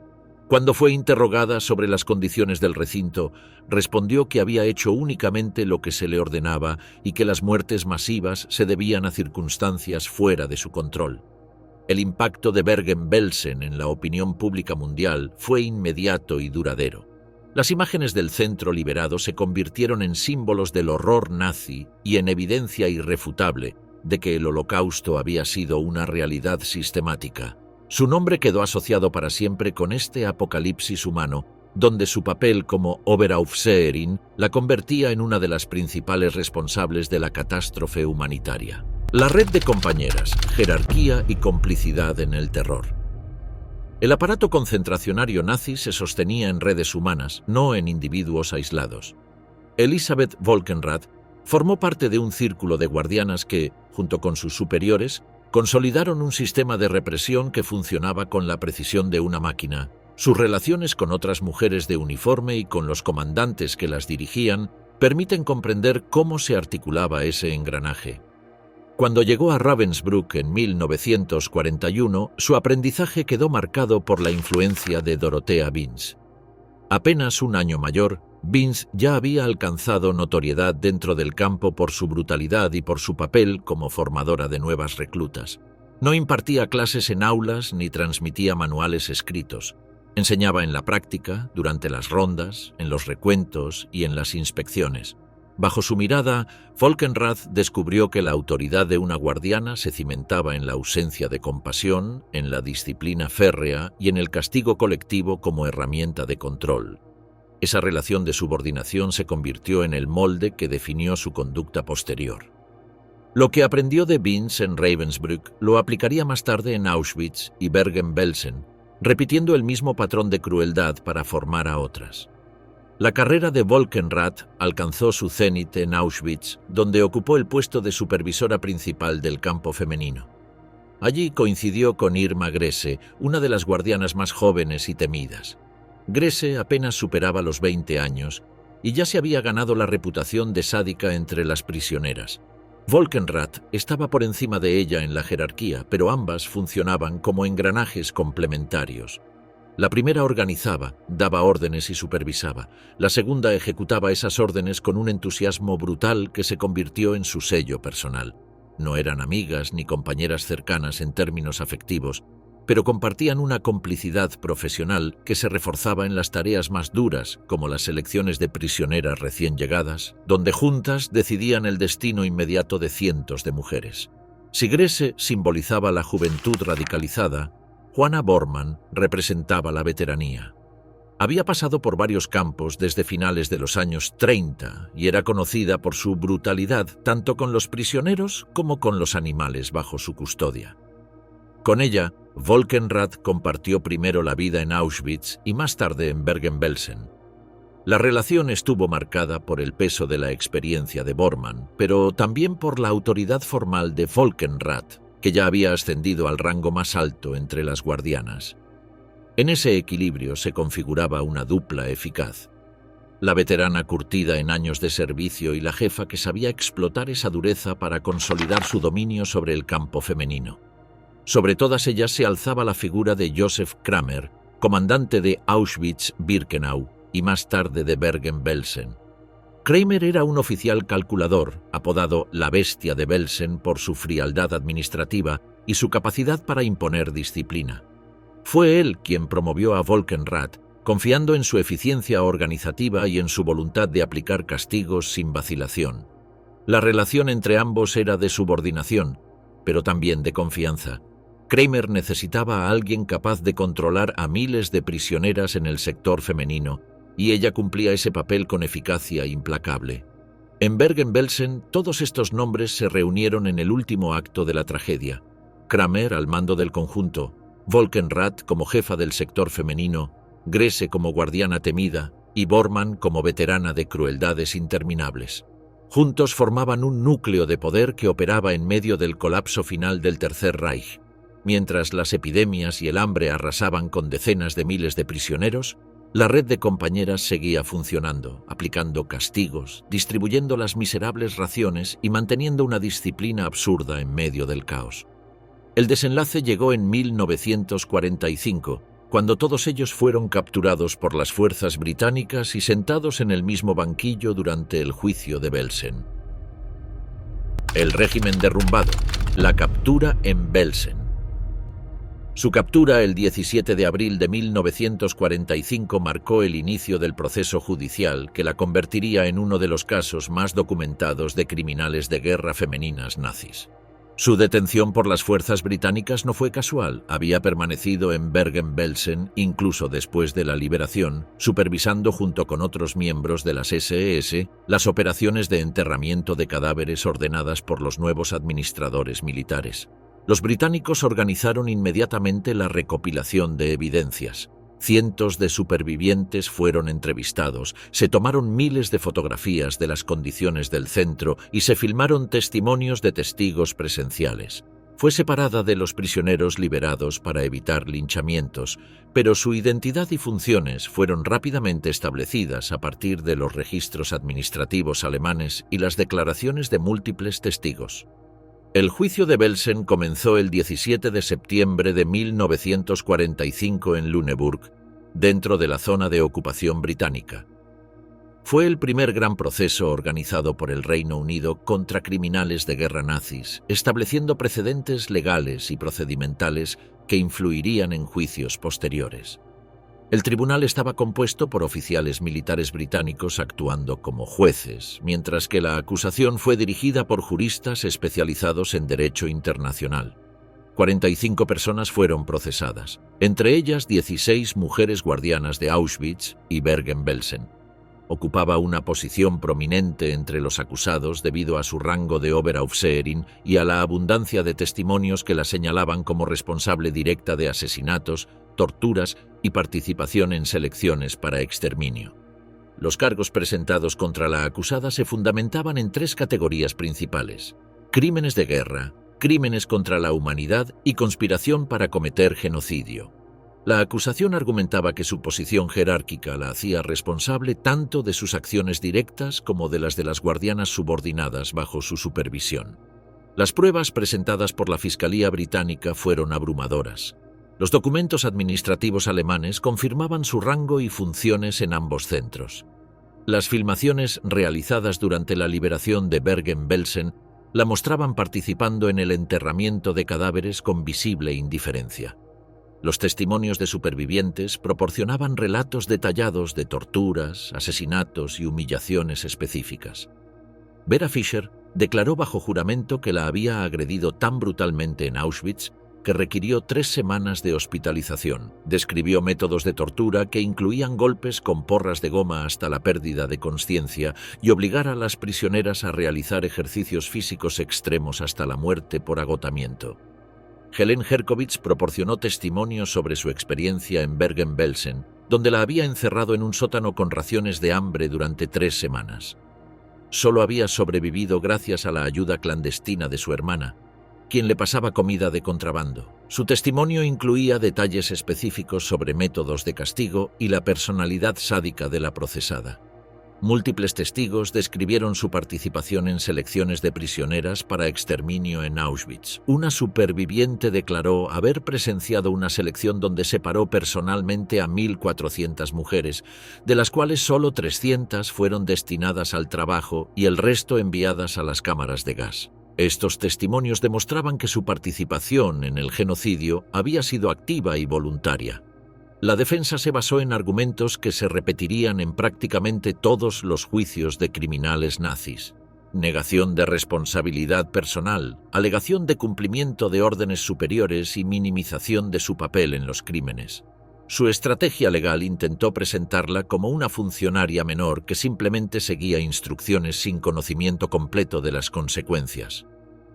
Cuando fue interrogada sobre las condiciones del recinto, respondió que había hecho únicamente lo que se le ordenaba y que las muertes masivas se debían a circunstancias fuera de su control. El impacto de Bergen-Belsen en la opinión pública mundial fue inmediato y duradero. Las imágenes del centro liberado se convirtieron en símbolos del horror nazi y en evidencia irrefutable de que el Holocausto había sido una realidad sistemática. Su nombre quedó asociado para siempre con este apocalipsis humano, donde su papel como Oberaufseherin la convertía en una de las principales responsables de la catástrofe humanitaria. La red de compañeras, jerarquía y complicidad en el terror. El aparato concentracionario nazi se sostenía en redes humanas, no en individuos aislados. Elisabeth Volkenrath formó parte de un círculo de guardianas que, junto con sus superiores, consolidaron un sistema de represión que funcionaba con la precisión de una máquina. Sus relaciones con otras mujeres de uniforme y con los comandantes que las dirigían permiten comprender cómo se articulaba ese engranaje. Cuando llegó a Ravensbrück en 1941, su aprendizaje quedó marcado por la influencia de Dorothea Binz. Apenas un año mayor, Binz ya había alcanzado notoriedad dentro del campo por su brutalidad y por su papel como formadora de nuevas reclutas. No impartía clases en aulas ni transmitía manuales escritos. Enseñaba en la práctica, durante las rondas, en los recuentos y en las inspecciones. Bajo su mirada, Volkenrath descubrió que la autoridad de una guardiana se cimentaba en la ausencia de compasión, en la disciplina férrea y en el castigo colectivo como herramienta de control. Esa relación de subordinación se convirtió en el molde que definió su conducta posterior. Lo que aprendió de Binz en Ravensbrück lo aplicaría más tarde en Auschwitz y Bergen-Belsen, repitiendo el mismo patrón de crueldad para formar a otras. La carrera de Volkenrath alcanzó su cenit en Auschwitz, donde ocupó el puesto de supervisora principal del campo femenino. Allí coincidió con Irma Grese, una de las guardianas más jóvenes y temidas. Grese apenas superaba los 20 años y ya se había ganado la reputación de sádica entre las prisioneras. Volkenrath estaba por encima de ella en la jerarquía, pero ambas funcionaban como engranajes complementarios. La primera organizaba, daba órdenes y supervisaba. La segunda ejecutaba esas órdenes con un entusiasmo brutal que se convirtió en su sello personal. No eran amigas ni compañeras cercanas en términos afectivos, pero compartían una complicidad profesional que se reforzaba en las tareas más duras, como las selecciones de prisioneras recién llegadas, donde juntas decidían el destino inmediato de cientos de mujeres. Si Grese simbolizaba la juventud radicalizada, Juana Bormann representaba la veteranía. Había pasado por varios campos desde finales de los años 30 y era conocida por su brutalidad tanto con los prisioneros como con los animales bajo su custodia. Con ella, Volkenrath compartió primero la vida en Auschwitz y más tarde en Bergen-Belsen. La relación estuvo marcada por el peso de la experiencia de Bormann, pero también por la autoridad formal de Volkenrath. que ya había ascendido al rango más alto entre las guardianas. En ese equilibrio se configuraba una dupla eficaz. La veterana curtida en años de servicio y la jefa que sabía explotar esa dureza para consolidar su dominio sobre el campo femenino. Sobre todas ellas se alzaba la figura de Josef Kramer, comandante de Auschwitz-Birkenau y más tarde de Bergen-Belsen. Kramer era un oficial calculador, apodado la Bestia de Belsen por su frialdad administrativa y su capacidad para imponer disciplina. Fue él quien promovió a Volkenrath, confiando en su eficiencia organizativa y en su voluntad de aplicar castigos sin vacilación. La relación entre ambos era de subordinación, pero también de confianza. Kramer necesitaba a alguien capaz de controlar a miles de prisioneras en el sector femenino, y ella cumplía ese papel con eficacia implacable. En Bergen-Belsen, todos estos nombres se reunieron en el último acto de la tragedia. Kramer al mando del conjunto, Volkenrath como jefa del sector femenino, Grese como guardiana temida y Bormann como veterana de crueldades interminables. Juntos formaban un núcleo de poder que operaba en medio del colapso final del Tercer Reich. Mientras las epidemias y el hambre arrasaban con decenas de miles de prisioneros, la red de compañeras seguía funcionando, aplicando castigos, distribuyendo las miserables raciones y manteniendo una disciplina absurda en medio del caos. El desenlace llegó en 1945, cuando todos ellos fueron capturados por las fuerzas británicas y sentados en el mismo banquillo durante el juicio de Belsen. El régimen derrumbado. La captura en Belsen. Su captura el 17 de abril de 1945 marcó el inicio del proceso judicial que la convertiría en uno de los casos más documentados de criminales de guerra femeninas nazis. Su detención por las fuerzas británicas no fue casual, había permanecido en Bergen-Belsen incluso después de la liberación, supervisando junto con otros miembros de las SS las operaciones de enterramiento de cadáveres ordenadas por los nuevos administradores militares. Los británicos organizaron inmediatamente la recopilación de evidencias. Cientos de supervivientes fueron entrevistados, se tomaron miles de fotografías de las condiciones del centro y se filmaron testimonios de testigos presenciales. Fue separada de los prisioneros liberados para evitar linchamientos, pero su identidad y funciones fueron rápidamente establecidas a partir de los registros administrativos alemanes y las declaraciones de múltiples testigos. El juicio de Belsen comenzó el 17 de septiembre de 1945 en Lüneburg, dentro de la zona de ocupación británica. Fue el primer gran proceso organizado por el Reino Unido contra criminales de guerra nazis, estableciendo precedentes legales y procedimentales que influirían en juicios posteriores. El tribunal estaba compuesto por oficiales militares británicos actuando como jueces, mientras que la acusación fue dirigida por juristas especializados en derecho internacional. 45 personas fueron procesadas, entre ellas 16 mujeres guardianas de Auschwitz y Bergen-Belsen. Ocupaba una posición prominente entre los acusados debido a su rango de Oberaufseherin y a la abundancia de testimonios que la señalaban como responsable directa de asesinatos, torturas y participación en selecciones para exterminio. Los cargos presentados contra la acusada se fundamentaban en tres categorías principales: crímenes de guerra, crímenes contra la humanidad y conspiración para cometer genocidio. La acusación argumentaba que su posición jerárquica la hacía responsable tanto de sus acciones directas como de las guardianas subordinadas bajo su supervisión. Las pruebas presentadas por la Fiscalía británica fueron abrumadoras. Los documentos administrativos alemanes confirmaban su rango y funciones en ambos centros. Las filmaciones realizadas durante la liberación de Bergen-Belsen la mostraban participando en el enterramiento de cadáveres con visible indiferencia. Los testimonios de supervivientes proporcionaban relatos detallados de torturas, asesinatos y humillaciones específicas. Vera Fischer declaró bajo juramento que la había agredido tan brutalmente en Auschwitz que requirió 3 semanas de hospitalización. Describió métodos de tortura que incluían golpes con porras de goma hasta la pérdida de conciencia y obligar a las prisioneras a realizar ejercicios físicos extremos hasta la muerte por agotamiento. Helen Herkovitz proporcionó testimonios sobre su experiencia en Bergen-Belsen, donde la había encerrado en un sótano con raciones de hambre durante 3 semanas. Solo había sobrevivido gracias a la ayuda clandestina de su hermana, quien le pasaba comida de contrabando. Su testimonio incluía detalles específicos sobre métodos de castigo y la personalidad sádica de la procesada. Múltiples testigos describieron su participación en selecciones de prisioneras para exterminio en Auschwitz. Una superviviente declaró haber presenciado una selección donde separó personalmente a 1.400 mujeres, de las cuales solo 300 fueron destinadas al trabajo y el resto enviadas a las cámaras de gas. Estos testimonios demostraban que su participación en el genocidio había sido activa y voluntaria. La defensa se basó en argumentos que se repetirían en prácticamente todos los juicios de criminales nazis. Negación de responsabilidad personal, alegación de cumplimiento de órdenes superiores y minimización de su papel en los crímenes. Su estrategia legal intentó presentarla como una funcionaria menor que simplemente seguía instrucciones sin conocimiento completo de las consecuencias.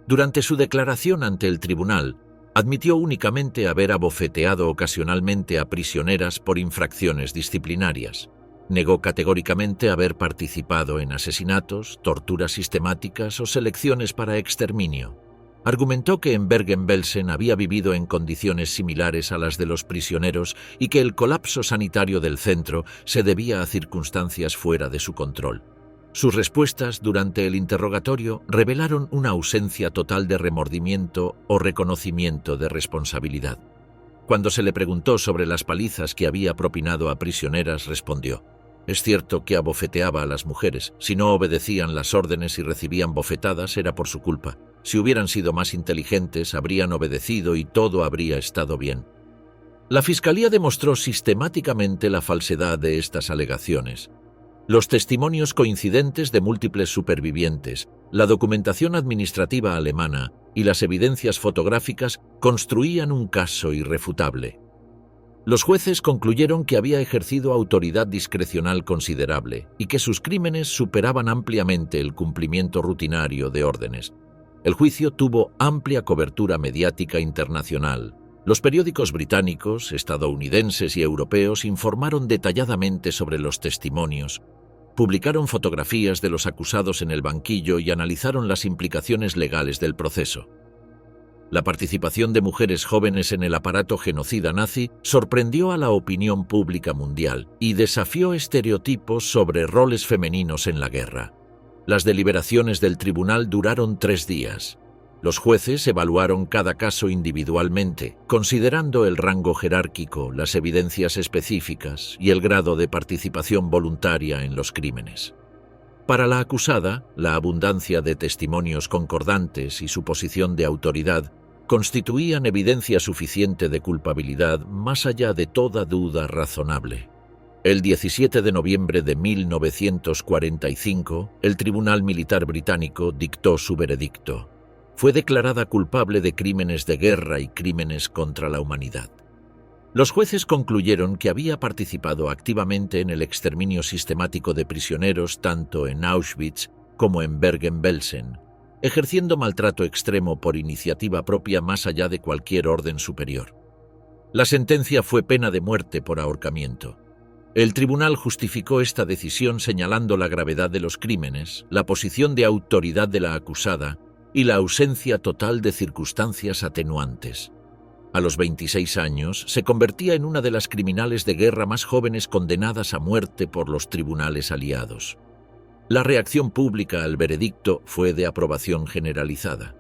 Durante su declaración ante el tribunal, admitió únicamente haber abofeteado ocasionalmente a prisioneras por infracciones disciplinarias. Negó categóricamente haber participado en asesinatos, torturas sistemáticas o selecciones para exterminio. Argumentó que en Bergen-Belsen había vivido en condiciones similares a las de los prisioneros y que el colapso sanitario del centro se debía a circunstancias fuera de su control. Sus respuestas durante el interrogatorio revelaron una ausencia total de remordimiento o reconocimiento de responsabilidad. Cuando se le preguntó sobre las palizas que había propinado a prisioneras, respondió: «Es cierto que abofeteaba a las mujeres. Si no obedecían las órdenes y recibían bofetadas, era por su culpa. Si hubieran sido más inteligentes, habrían obedecido y todo habría estado bien». La Fiscalía demostró sistemáticamente la falsedad de estas alegaciones. Los testimonios coincidentes de múltiples supervivientes, la documentación administrativa alemana y las evidencias fotográficas construían un caso irrefutable. Los jueces concluyeron que había ejercido autoridad discrecional considerable y que sus crímenes superaban ampliamente el cumplimiento rutinario de órdenes. El juicio tuvo amplia cobertura mediática internacional. Los periódicos británicos, estadounidenses y europeos informaron detalladamente sobre los testimonios, publicaron fotografías de los acusados en el banquillo y analizaron las implicaciones legales del proceso. La participación de mujeres jóvenes en el aparato genocida nazi sorprendió a la opinión pública mundial y desafió estereotipos sobre roles femeninos en la guerra. Las deliberaciones del tribunal duraron 3 días. Los jueces evaluaron cada caso individualmente, considerando el rango jerárquico, las evidencias específicas y el grado de participación voluntaria en los crímenes. Para la acusada, la abundancia de testimonios concordantes y su posición de autoridad constituían evidencia suficiente de culpabilidad más allá de toda duda razonable. El 17 de noviembre de 1945, el Tribunal Militar Británico dictó su veredicto. Fue declarada culpable de crímenes de guerra y crímenes contra la humanidad. Los jueces concluyeron que había participado activamente en el exterminio sistemático de prisioneros tanto en Auschwitz como en Bergen-Belsen, ejerciendo maltrato extremo por iniciativa propia más allá de cualquier orden superior. La sentencia fue pena de muerte por ahorcamiento. El tribunal justificó esta decisión señalando la gravedad de los crímenes, la posición de autoridad de la acusada y la ausencia total de circunstancias atenuantes. A los 26 años, se convertía en una de las criminales de guerra más jóvenes condenadas a muerte por los tribunales aliados. La reacción pública al veredicto fue de aprobación generalizada.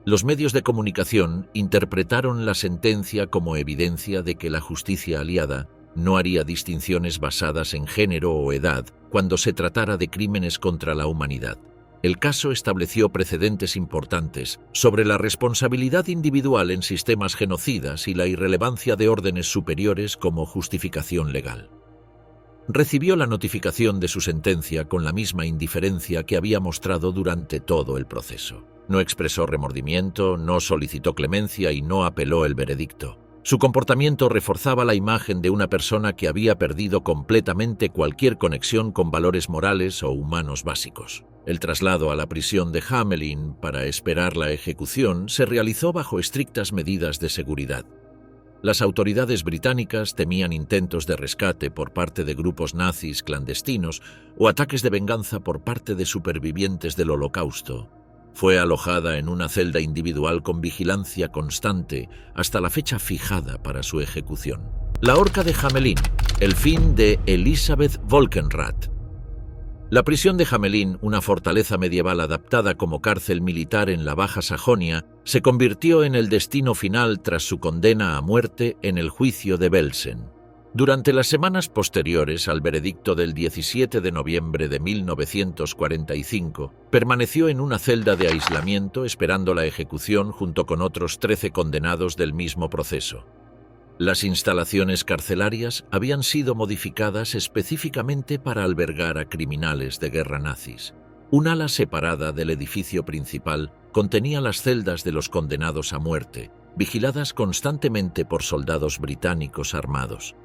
Los medios de comunicación interpretaron la sentencia como evidencia de que la justicia aliada no haría distinciones basadas en género o edad cuando se tratara de crímenes contra la humanidad. El caso estableció precedentes importantes sobre la responsabilidad individual en sistemas genocidas y la irrelevancia de órdenes superiores como justificación legal. Recibió la notificación de su sentencia con la misma indiferencia que había mostrado durante todo el proceso. No expresó remordimiento, no solicitó clemencia y no apeló el veredicto. Su comportamiento reforzaba la imagen de una persona que había perdido completamente cualquier conexión con valores morales o humanos básicos. El traslado a la prisión de Hamelin para esperar la ejecución se realizó bajo estrictas medidas de seguridad. Las autoridades británicas temían intentos de rescate por parte de grupos nazis clandestinos o ataques de venganza por parte de supervivientes del Holocausto. Fue alojada en una celda individual con vigilancia constante hasta la fecha fijada para su ejecución. La horca de Hamelin, el fin de Elisabeth Volkenrath. La prisión de Hamelin, una fortaleza medieval adaptada como cárcel militar en la Baja Sajonia, se convirtió en el destino final tras su condena a muerte en el juicio de Belsen. Durante las semanas posteriores al veredicto del 17 de noviembre de 1945, permaneció en una celda de aislamiento esperando la ejecución junto con otros 13 condenados del mismo proceso. Las instalaciones carcelarias habían sido modificadas específicamente para albergar a criminales de guerra nazis. Un ala separada del edificio principal contenía las celdas de los condenados a muerte, vigiladas constantemente por soldados británicos armados.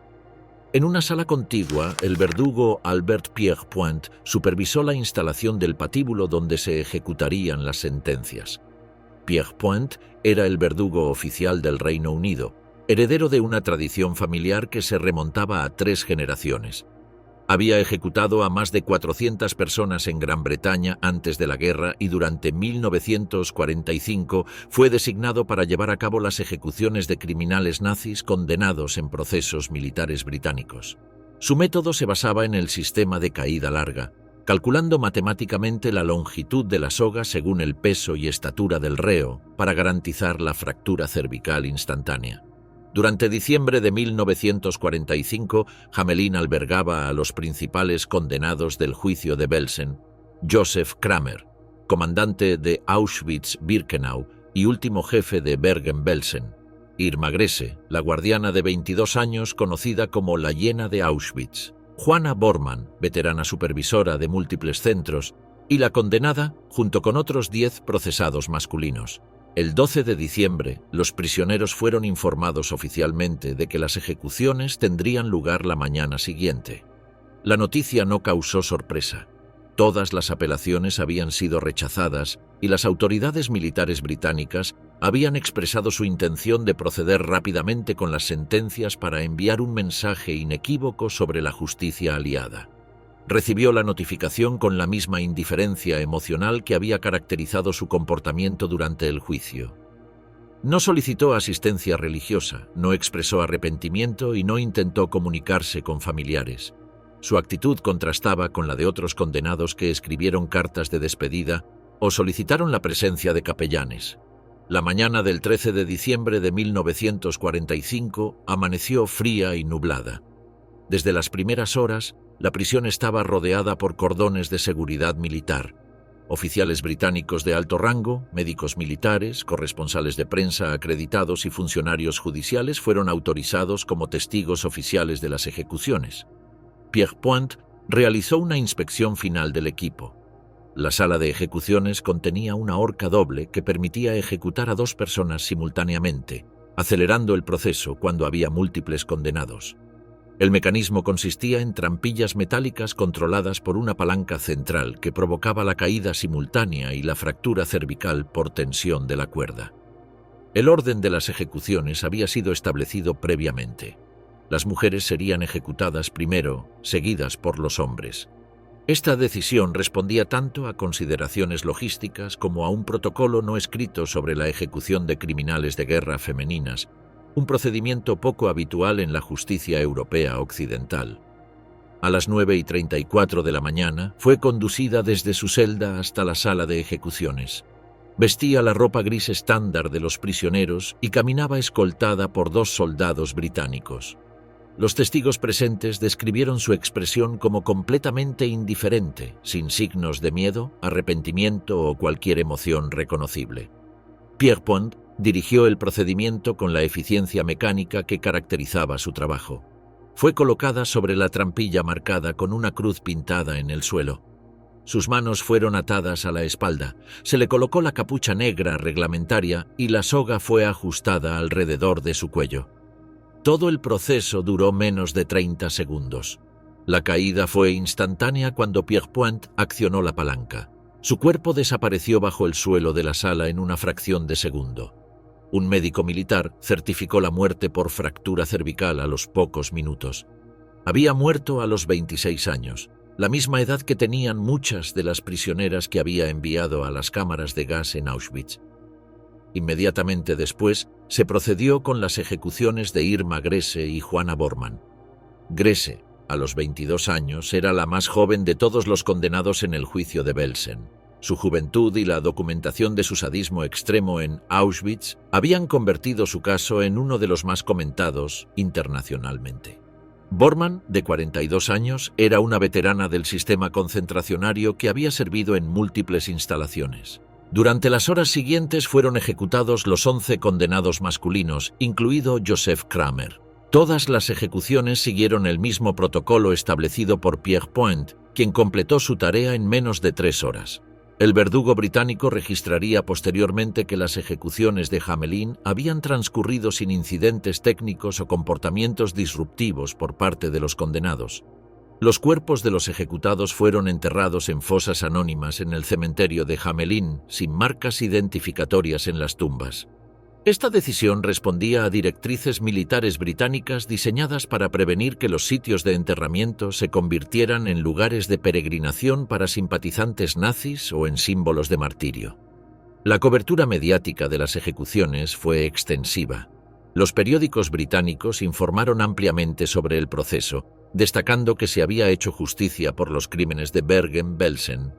En una sala contigua, el verdugo Albert Pierrepoint supervisó la instalación del patíbulo donde se ejecutarían las sentencias. Pierrepoint era el verdugo oficial del Reino Unido, heredero de una tradición familiar que se remontaba a 3 generaciones. Había ejecutado a más de 400 personas en Gran Bretaña antes de la guerra y durante 1945 fue designado para llevar a cabo las ejecuciones de criminales nazis condenados en procesos militares británicos. Su método se basaba en el sistema de caída larga, calculando matemáticamente la longitud de la soga según el peso y estatura del reo para garantizar la fractura cervical instantánea. Durante diciembre de 1945, Hamelin albergaba a los principales condenados del juicio de Belsen: Joseph Kramer, comandante de Auschwitz-Birkenau y último jefe de Bergen-Belsen; Irma Grese, la guardiana de 22 años conocida como la Hiena de Auschwitz; Juana Bormann, veterana supervisora de múltiples centros; y la condenada, junto con otros 10 procesados masculinos. El 12 de diciembre, los prisioneros fueron informados oficialmente de que las ejecuciones tendrían lugar la mañana siguiente. La noticia no causó sorpresa. Todas las apelaciones habían sido rechazadas y las autoridades militares británicas habían expresado su intención de proceder rápidamente con las sentencias para enviar un mensaje inequívoco sobre la justicia aliada. Recibió la notificación con la misma indiferencia emocional que había caracterizado su comportamiento durante el juicio. No solicitó asistencia religiosa, no expresó arrepentimiento y no intentó comunicarse con familiares. Su actitud contrastaba con la de otros condenados que escribieron cartas de despedida o solicitaron la presencia de capellanes. La mañana del 13 de diciembre de 1945 amaneció fría y nublada. Desde las primeras horas, la prisión estaba rodeada por cordones de seguridad militar. Oficiales británicos de alto rango, médicos militares, corresponsales de prensa acreditados y funcionarios judiciales fueron autorizados como testigos oficiales de las ejecuciones. Pierrepoint realizó una inspección final del equipo. La sala de ejecuciones contenía una horca doble que permitía ejecutar a 2 personas simultáneamente, acelerando el proceso cuando había múltiples condenados. El mecanismo consistía en trampillas metálicas controladas por una palanca central que provocaba la caída simultánea y la fractura cervical por tensión de la cuerda. El orden de las ejecuciones había sido establecido previamente. Las mujeres serían ejecutadas primero, seguidas por los hombres. Esta decisión respondía tanto a consideraciones logísticas como a un protocolo no escrito sobre la ejecución de criminales de guerra femeninas, un procedimiento poco habitual en la justicia europea occidental. A las 9:34 de la mañana fue conducida desde su celda hasta la sala de ejecuciones. Vestía la ropa gris estándar de los prisioneros y caminaba escoltada por 2 soldados británicos. Los testigos presentes describieron su expresión como completamente indiferente, sin signos de miedo, arrepentimiento o cualquier emoción reconocible. Pierrepoint dirigió el procedimiento con la eficiencia mecánica que caracterizaba su trabajo. Fue colocada sobre la trampilla marcada con una cruz pintada en el suelo. Sus manos fueron atadas a la espalda, se le colocó la capucha negra reglamentaria y la soga fue ajustada alrededor de su cuello. Todo el proceso duró menos de 30 segundos. La caída fue instantánea cuando Pierrepoint accionó la palanca. Su cuerpo desapareció bajo el suelo de la sala en una fracción de segundo. Un médico militar certificó la muerte por fractura cervical a los pocos minutos. Había muerto a los 26 años. la misma edad que tenían muchas de las prisioneras que había enviado a las cámaras de gas en Auschwitz. Inmediatamente después, se procedió con las ejecuciones de Irma Grese y Juana Bormann. Grese, a los 22 años, era la más joven de todos los condenados en el juicio de Belsen. Su juventud y la documentación de su sadismo extremo en Auschwitz habían convertido su caso en uno de los más comentados internacionalmente. Bormann, de 42 años, era una veterana del sistema concentracionario que había servido en múltiples instalaciones. Durante las horas siguientes fueron ejecutados los 11 condenados masculinos, incluido Joseph Kramer. Todas las ejecuciones siguieron el mismo protocolo establecido por Pierre Point, quien completó su tarea en menos de 3 horas. El verdugo británico registraría posteriormente que las ejecuciones de Hamelin habían transcurrido sin incidentes técnicos o comportamientos disruptivos por parte de los condenados. Los cuerpos de los ejecutados fueron enterrados en fosas anónimas en el cementerio de Hamelin, sin marcas identificatorias en las tumbas. Esta decisión respondía a directrices militares británicas diseñadas para prevenir que los sitios de enterramiento se convirtieran en lugares de peregrinación para simpatizantes nazis o en símbolos de martirio. La cobertura mediática de las ejecuciones fue extensiva. Los periódicos británicos informaron ampliamente sobre el proceso, destacando que se había hecho justicia por los crímenes de Bergen-Belsen.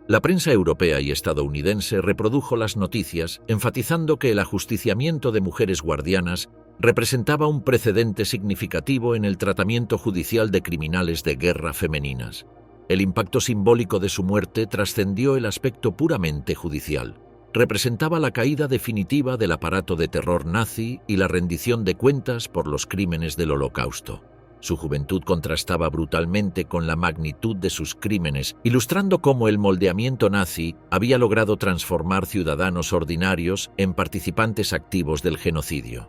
La prensa europea y estadounidense reprodujo las noticias, enfatizando que el ajusticiamiento de mujeres guardianas representaba un precedente significativo en el tratamiento judicial de criminales de guerra femeninas. El impacto simbólico de su muerte trascendió el aspecto puramente judicial. Representaba la caída definitiva del aparato de terror nazi y la rendición de cuentas por los crímenes del Holocausto. Su juventud contrastaba brutalmente con la magnitud de sus crímenes, ilustrando cómo el moldeamiento nazi había logrado transformar ciudadanos ordinarios en participantes activos del genocidio.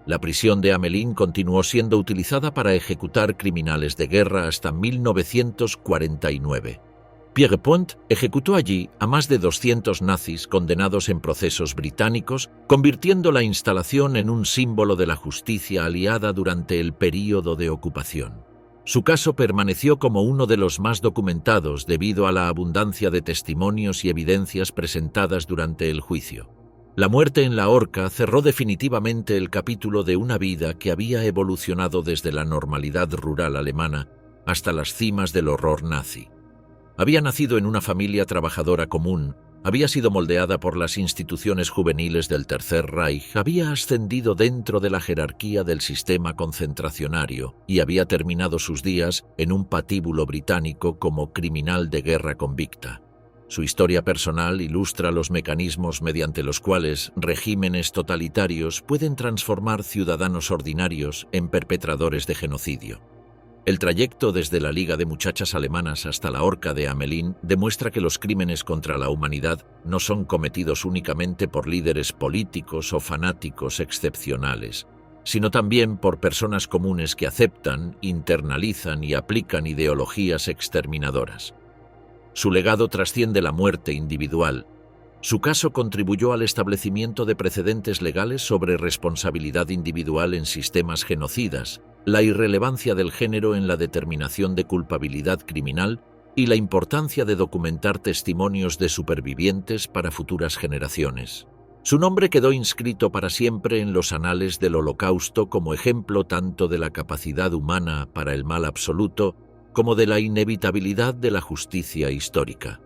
La prisión de Hamelin continuó siendo utilizada para ejecutar criminales de guerra hasta 1949. Pierre Point ejecutó allí a más de 200 nazis condenados en procesos británicos, convirtiendo la instalación en un símbolo de la justicia aliada durante el período de ocupación. Su caso permaneció como uno de los más documentados debido a la abundancia de testimonios y evidencias presentadas durante el juicio. La muerte en la horca cerró definitivamente el capítulo de una vida que había evolucionado desde la normalidad rural alemana hasta las cimas del horror nazi. Había nacido en una familia trabajadora común, había sido moldeada por las instituciones juveniles del Tercer Reich, había ascendido dentro de la jerarquía del sistema concentracionario y había terminado sus días en un patíbulo británico como criminal de guerra convicta. Su historia personal ilustra los mecanismos mediante los cuales regímenes totalitarios pueden transformar ciudadanos ordinarios en perpetradores de genocidio. El trayecto desde la Liga de Muchachas Alemanas hasta la horca de Hamelin demuestra que los crímenes contra la humanidad no son cometidos únicamente por líderes políticos o fanáticos excepcionales, sino también por personas comunes que aceptan, internalizan y aplican ideologías exterminadoras. Su legado trasciende la muerte individual. Su caso contribuyó al establecimiento de precedentes legales sobre responsabilidad individual en sistemas genocidas, la irrelevancia del género en la determinación de culpabilidad criminal y la importancia de documentar testimonios de supervivientes para futuras generaciones. Su nombre quedó inscrito para siempre en los anales del Holocausto como ejemplo tanto de la capacidad humana para el mal absoluto como de la inevitabilidad de la justicia histórica.